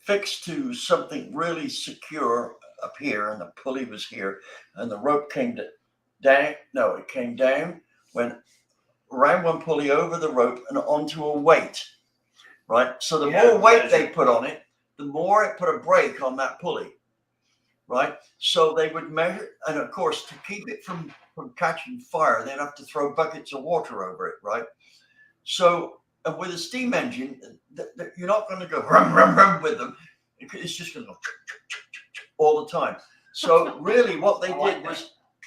fixed to something really secure up here, and the pulley was here, and the rope came down. No, it came down, went around one pulley over the rope and onto a weight, right? So the more weight they put on it, the more it put a brake on that pulley, right? So they would measure, and of course, to keep it from catching fire, they'd have to throw buckets of water over it, right? So with a steam engine, you're not going to go rum, rum, rum with them. It's just going to go all the time. So really what they did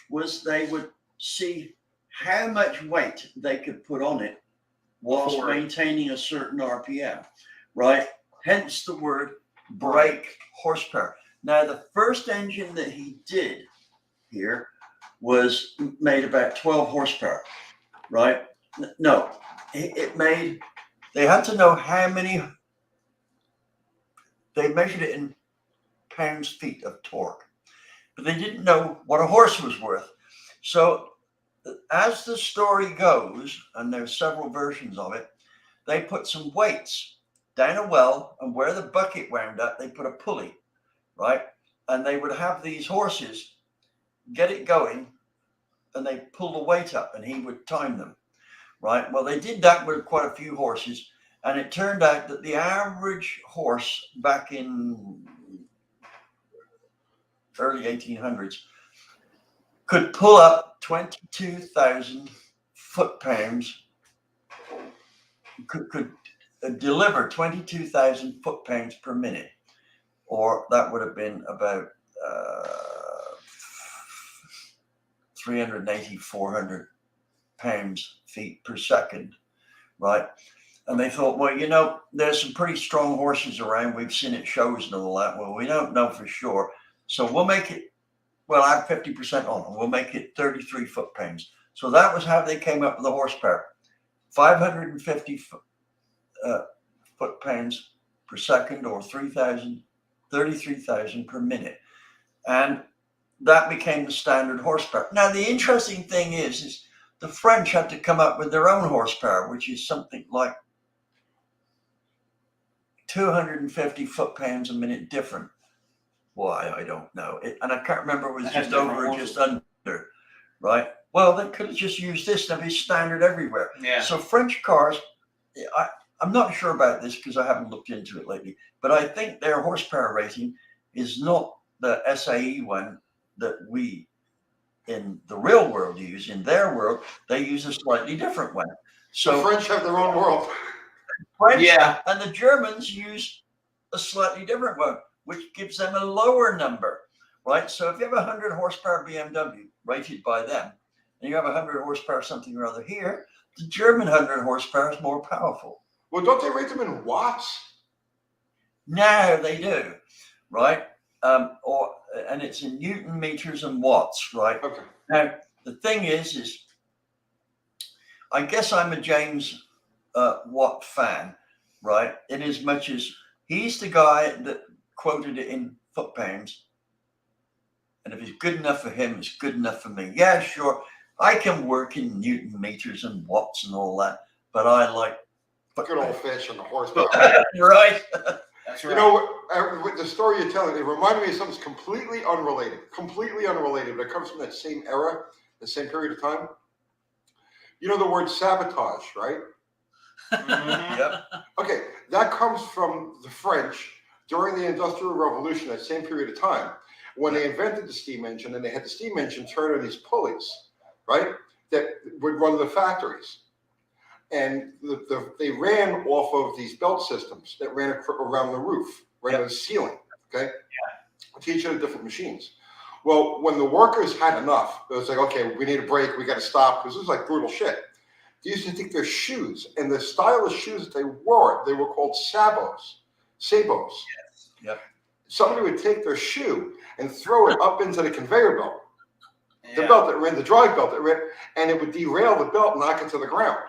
was they would see how much weight they could put on it whilst maintaining a certain RPM, right? Hence the word brake horsepower. Now, the first engine that he did here was made about 12 horsepower, right? No, they had to know how many, they measured it in pounds-feet of torque, but they didn't know what a horse was worth. So as the story goes, and there's several versions of it, they put some weights down a well, and where the bucket wound up, they put a pulley, right? And they would have these horses get it going, and they pull the weight up, and he would time them. right? Well, they did that with quite a few horses, and it turned out that the average horse back in early 1800s could pull up 22,000 foot-pounds, could deliver 22,000 foot-pounds per minute, or that would have been about 380, 400 pounds feet per second, right? And they thought, well, you know, there's some pretty strong horses around. We've seen it shows and all that. Well, we don't know for sure. So we'll make it, well, add 50% on. We'll make it 33 foot-pounds. So that was how they came up with the horsepower. 550 foot-pounds per second, or 33,000 per minute. And that became the standard horsepower. Now, the interesting thing is the French had to come up with their own horsepower, which is something like 250 foot-pounds a minute different. Why, I don't know. And I can't remember if it was just over or just under, right? Well, they could have just used this and it'd be standard everywhere. Yeah. So French cars, I'm not sure about this because I haven't looked into it lately, but I think their horsepower rating is not the SAE one that we in the real world use. In their world, they use a slightly different one. So The French have their own world. French Yeah. and the Germans use a slightly different one, which gives them a lower number, right? So if you have a 100 horsepower BMW rated by them, and you have a 100 horsepower something or other here, the German 100 horsepower is more powerful. Well, don't they rate them in watts? Now they do, right? And it's in Newton meters and watts, right? Okay. Now the thing is I guess I'm a James Watt fan, right? In as much as he's the guy that quoted it in foot-pounds, and if it's good enough for him, it's good enough for me. Yeah, sure, I can work in Newton meters and watts and all that, but I like Good old fashioned horsepower. right? That's You right. know, with the story you're telling, it reminded me of something completely unrelated, but it comes from that same era, the same period of time. You know the word sabotage, right? Mhm. Yep. Okay, that comes from the French during the Industrial Revolution, that same period of time, when they invented the steam engine, and they had the steam engine turn on these pulleys, right, that would run the factories. And they ran off of these belt systems that ran around the roof, right on the ceiling, okay? Yeah. To each of the different machines. Well, when the workers had enough, it was like, okay, we need a break, we got to stop, because this is like brutal shit. They used to take their shoes, and the style of shoes that they were called sabots. Yes. Yep. Somebody would take their shoe and throw it up into the conveyor belt, the Yeah. belt that ran, the drive belt that ran, and it would derail the belt and knock it to the ground.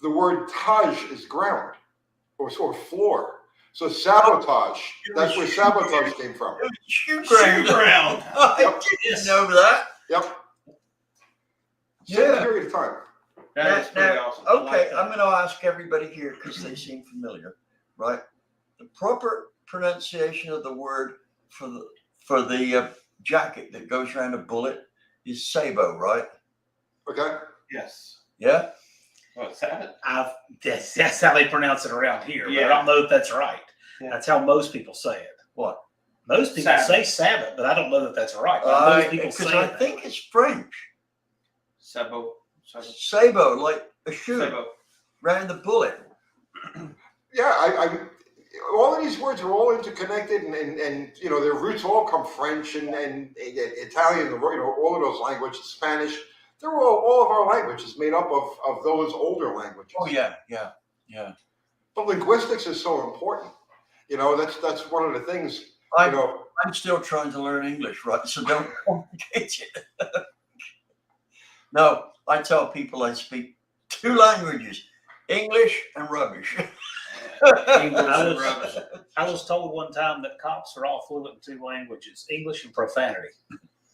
The word taj is ground, or sort of floor. So sabotage, that's where sabotage came from. It was shoe Shoe ground. ground. I didn't know that. Yep. Yeah. Same period of time. That is pretty Now, awesome. I like okay, that. I'm going to ask everybody here because they seem familiar, right? The proper pronunciation of the word for the jacket that goes around a bullet is sabo, right? Okay. Yes. Yeah. What's that? That's how they pronounce it around here. But Yeah. I don't know if that's right. Yeah. That's how most people say it. What? Most people Sabbath. say Sabbath, but I don't know that that's right. But most people Because say I it. think it's French. Sabo. Sabo, like a shoe Sabo. round the bullet. Yeah, I all of these words are all interconnected, and you know their roots all come French and Italian, you know, all of those languages, Spanish. They're all of our languages made up of those older languages. Oh yeah. But linguistics is so important. You know, that's one of the things. I'm, You know, I'm still trying to learn English, right? So don't complicate it. No, I tell people I speak 2 languages, English and rubbish. English and was- rubbish. I was told one time that cops are all fluent in 2 languages, English and profanity.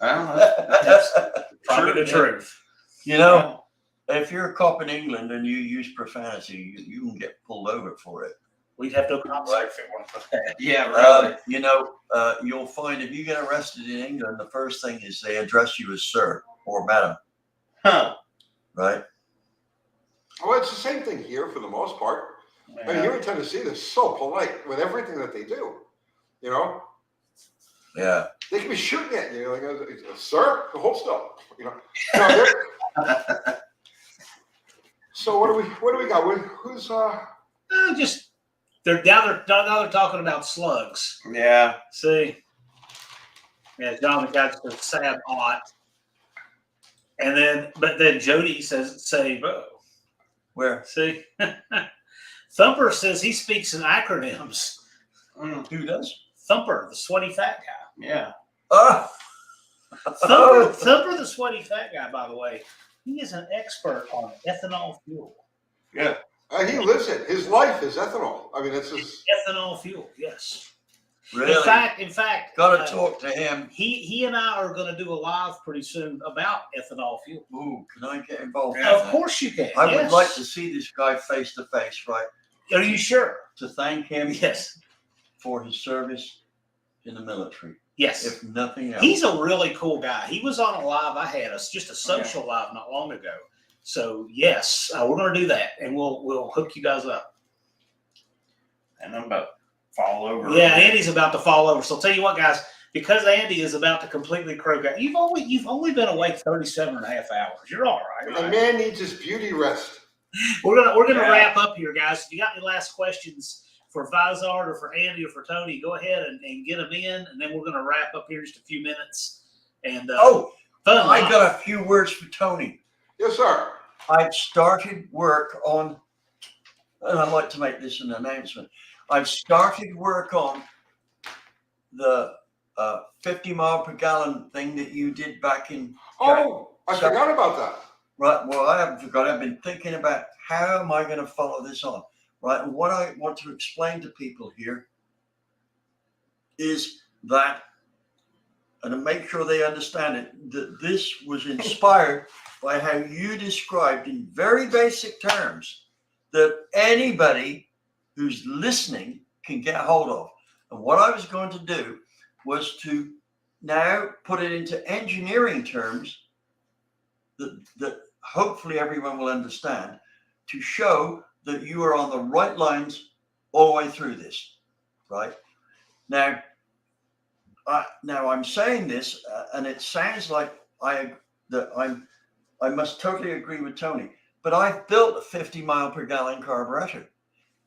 I don't know. Probably the True, yeah. truth. You know, if you're a cop in England and you use profanity, you can get pulled over for it. We'd have no cops there if it weren't for that. Yeah, really. You know, you'll find if you get arrested in England, the first thing is they address you as sir or madam, Huh. right? Well, it's the same thing here for the most part. I mean, Yeah. here in Tennessee, they're so polite with everything that they do. You know, Yeah. they can be shooting at you, like, sir, hold still. You know. No, so what do we got? Who's Just they're now they're talking about slugs. Yeah. See, yeah, John got the sad aunt, and then Jody says say bro. Where? See, Thumper says he speaks in acronyms. Who does? Thumper, the sweaty fat guy. Yeah. Oh. Thumper, the sweaty fat guy. By the way, he is an expert on ethanol fuel. Yeah. he lives it. His life is ethanol. I mean, it's just Ethanol fuel, yes. Really? In fact, Gotta talk to him. He and I are going to do a live pretty soon about ethanol fuel. Ooh, can I get involved? Of in that? course you can. I yes. would like to see this guy face to face, right? Are you sure? To thank him Yes. for his service in the military, Yes. if nothing else. He's a really cool guy. He was on a live I had, just a social live not long ago. So yes, we're going to do that, and we'll hook you guys up. And I'm about to fall over. Yeah, Andy's about to fall over. So I'll tell you what, guys, because Andy is about to completely croak out. You've only been awake 37 and a half hours. You're all right. a man needs his beauty rest. We're gonna Yeah. wrap up here, guys. If you got any last questions for Vizard or for Andy or for Tony, go ahead and get them in, and then we're gonna wrap up here in just a few minutes. And fun I live. got a few words for Tony. Yes, sir. I've started work on, and I'd like to make this an announcement. I've started work on the 50 mile per gallon thing that you did back in. Oh, I So- forgot about that. Right. Well, I haven't forgot. I've been thinking about how am I going to follow this on. Right. And what I want to explain to people here is that, and to make sure they understand it, that this was inspired by how you described in very basic terms that anybody who's listening can get hold of. And what I was going to do was to now put it into engineering terms that hopefully everyone will understand, to show that you are on the right lines all the way through this, right? Now I'm saying this, and it sounds like I must totally agree with Tony, but I've built a 50 mile per gallon carburetor.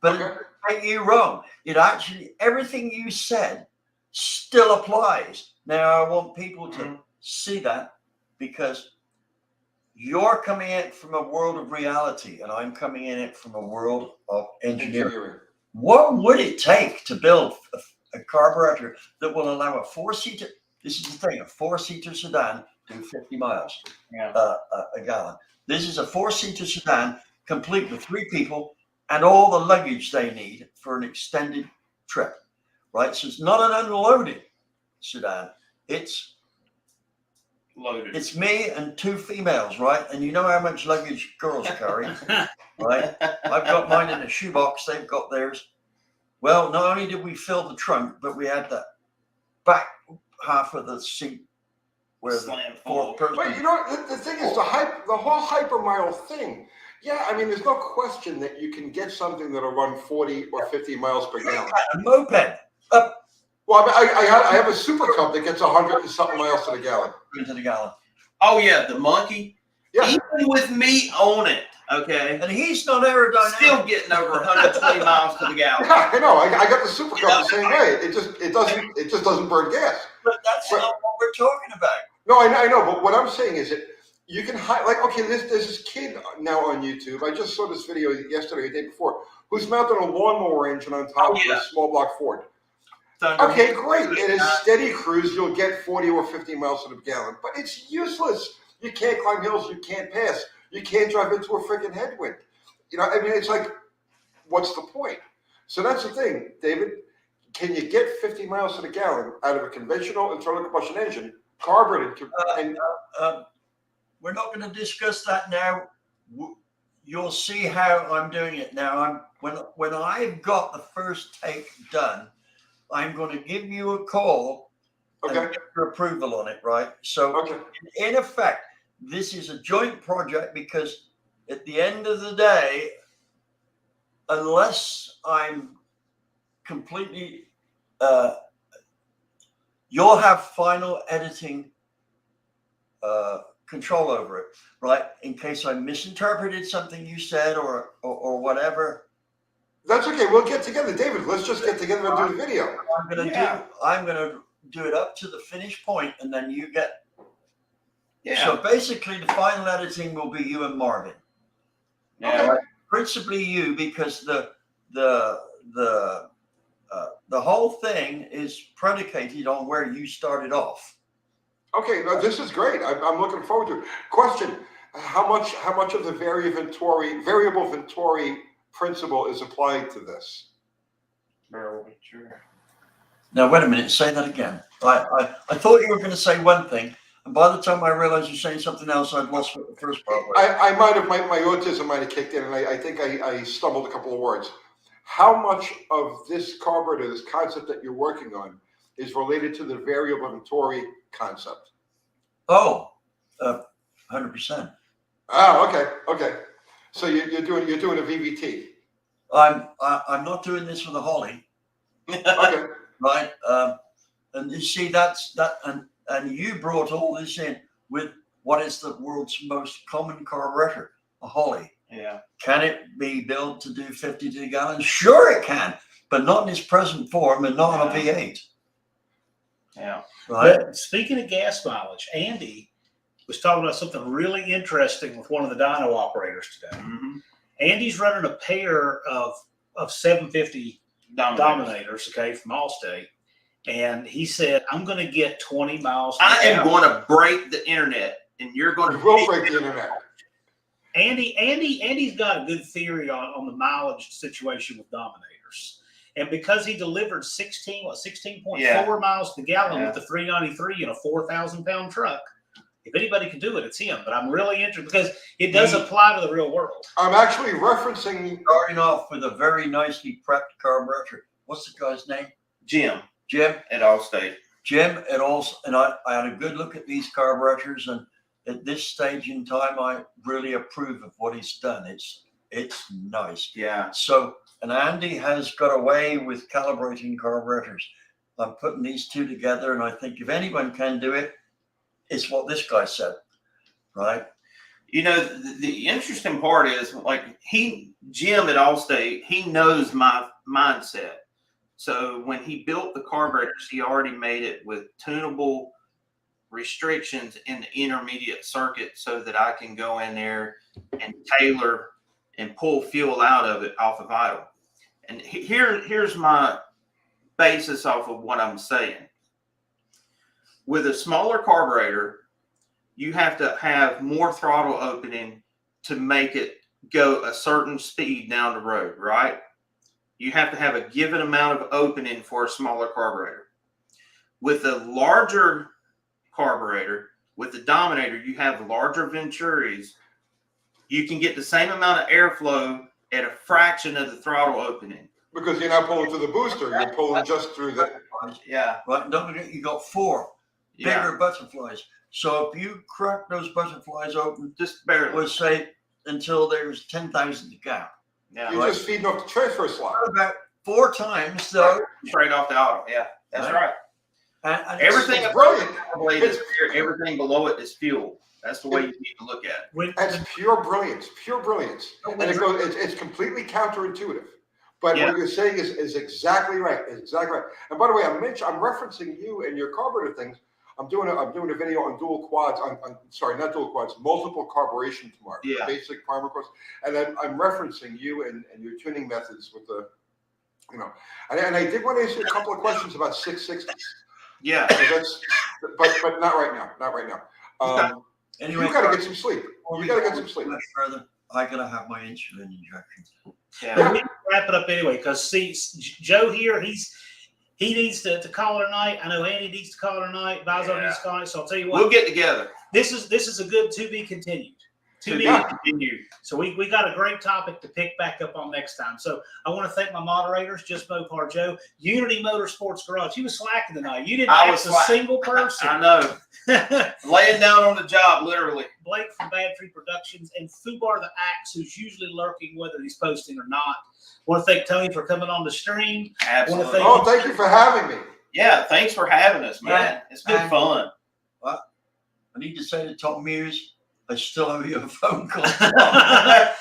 But Okay. it doesn't make you wrong. It actually, everything you said still applies. Now I want people to see that, because you're coming in from a world of reality, and I'm coming in it from a world of engineering. What would it take to build a carburetor that will allow a four-seater? This is the thing: a four-seater sedan do 50 miles a gallon. This is a four-seater sedan complete with 3 people and all the luggage they need for an extended trip. Right, so it's not an unloaded sedan. It's Loaded. It's me and 2 females, right? And you know how much luggage girls carry, right? I've got mine in a shoebox. They've got theirs. Well, not only did we fill the trunk, but we had the back half of the seat where Slam the full. 4th person. But you know, the thing is, the whole hypermile thing. Yeah, I mean, there's no question that you can get something that'll run 40 or 50 miles per gallon. A moped Well, I have a Super Cup that gets 100 and something miles to the gallon. into the gallon. Oh yeah, the monkey. Yeah. Even with me on it, okay, And he's not aerodynamic. still getting over 120 miles to the gallon. Yeah, I know. I got the Super Cup the same way. It just doesn't burn gas. But that's not what we're talking about. No, I know. But what I'm saying is that you can there's this kid now on YouTube. I just saw this video yesterday, or the day before, who's mounted a lawnmower engine on top of a small block Ford. Okay, great. In a steady cruise, you'll get 40 or 50 miles to the gallon, but it's useless. You can't climb hills. You can't pass. You can't drive into a freaking headwind. You know, I mean, it's like, what's the point? So that's the thing, David. Can you get 50 miles to the gallon out of a conventional internal combustion engine, carbureted? We're not going to discuss that now. You'll see how I'm doing it now. When I've got the first take done, I'm going to give you a call and Okay. get your approval on it, right? So Okay. in effect, this is a joint project because at the end of the day, unless I'm completely, you'll have final editing control over it, right? In case I misinterpreted something you said or whatever. That's okay. We'll get together, David. Let's just get together and do the video. I'm gonna do it up to the finished point, and then you get. Yeah. So basically, the final editing will be you and Marvin. Yeah. Principally you, because the whole thing is predicated on where you started off. Okay, now this is great. I'm looking forward to it. Question: How much of the variable Venturi principle is applied to this? Now wait a minute. Say that again. I thought you were going to say one thing, and by the time I realized you're saying something else, I'd lost what the first part was. I might have my autism might have kicked in, and I think I stumbled a couple of words. How much of this carburetor, this concept that you're working on, is related to the variable Venturi concept? Oh, 100%. Oh, okay. So you're doing a VVT. I'm not doing this for the Holly, Okay. right? And you see that, and you brought all this in with what is the world's most common carburetor, a Holly. Yeah. Can it be built to do 52 gallons? Sure it can, but not in its present form and not on a V8. Yeah. Right? But speaking of gas mileage, Andy was talking about something really interesting with one of the dyno operators today. Mm-hmm. Andy's running a pair of 750 Dominators, okay, from Allstate. And he said, I'm going to get 20 miles. I am going to break the internet, and you're going to We'll break the internet. Andy's got a good theory on the mileage situation with Dominators. And because he delivered 16.4 miles per gallon with the 393 in a 4,000 pound truck, if anybody can do it, it's him. But I'm really interested because it does apply to the real world. I'm actually referencing. Starting off with a very nicely prepped carburetor. What's the guy's name? Jim at Allstate. Jim at all, and I had a good look at these carburetors, and at this stage in time, I really approve of what he's done. It's nice. Yeah. So, and Andy has got away with calibrating carburetors. I'm putting these two together, and I think if anyone can do it, it's what this guy said, right? You know, the interesting part is like Jim at Allstate, he knows my mindset. So when he built the carburetors, he already made it with tunable restrictions in the intermediate circuit so that I can go in there and tailor and pull fuel out of it off of idle. And here's my basis off of what I'm saying. With a smaller carburetor, you have to have more throttle opening to make it go a certain speed down the road, right? You have to have a given amount of opening for a smaller carburetor. With a larger carburetor, with the Dominator, you have larger Venturis. You can get the same amount of airflow at a fraction of the throttle opening. Because you're not pulling through the booster, you're pulling just through the. Yeah. But don't forget, you got four bigger butterflies. So if you crack those butterflies open, Just barely. let's say until there's 10,000 gap. Yeah. You're just feeding off the transfer slot. About 4 times though. Straight off the auto. Yeah, that's right. And Everything it's above brilliant. the blade is pure, everything below it is fuel. That's the way you need to look at it. That's pure brilliance, pure brilliance. And it's completely counterintuitive. But what you're saying is exactly right. Exactly right. And by the way, I'm referencing you and your carburetor things. I'm doing a video on dual quads. Sorry, not dual quads, multiple carburation tomorrow. Yeah. Basic primer course. And I'm referencing you and your tuning methods with the, and I did want to ask you a couple of questions about 660s. Yeah. But not right now. Not right now. anyway, You got to get some sleep. You got to get some sleep. Much further, I gotta have my insulin injection. But we can wrap it up anyway, because see, Joe here, he needs to call it a night. I know Andy needs to call it a night. Vizard needs to call it. So I'll tell you what, We'll get together. this is a good to be continued. Too To be many. continued. So we got a great topic to pick back up on next time. So I want to thank my moderators, Just Mopar Joe, Unity Motorsports Garage. You was slacking tonight. You didn't I ask was a slack- single person. I know. Laying down on the job, literally. Blake from Bad Tree Productions and Fubar the Axe, who's usually lurking whether he's posting or not. Want to thank Tony for coming on the stream. Absolutely. thank- Oh, thank you for having me. Yeah, thanks for having us, man. It's been And- fun. I need to say to Tom Mears, I still owe you a phone call.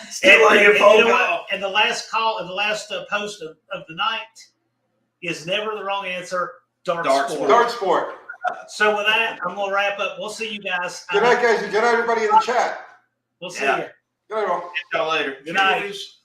Still And a you phone know call. what? And the last call and the last post of the night is never the wrong answer. Dart Dart sport. Dart sport. So with that, I'm gonna wrap up. We'll see you guys. Good night, guys, and good night, everybody in the chat. We'll see Yeah. you. Good night, all. Catch y'all later. Good night. Cheers.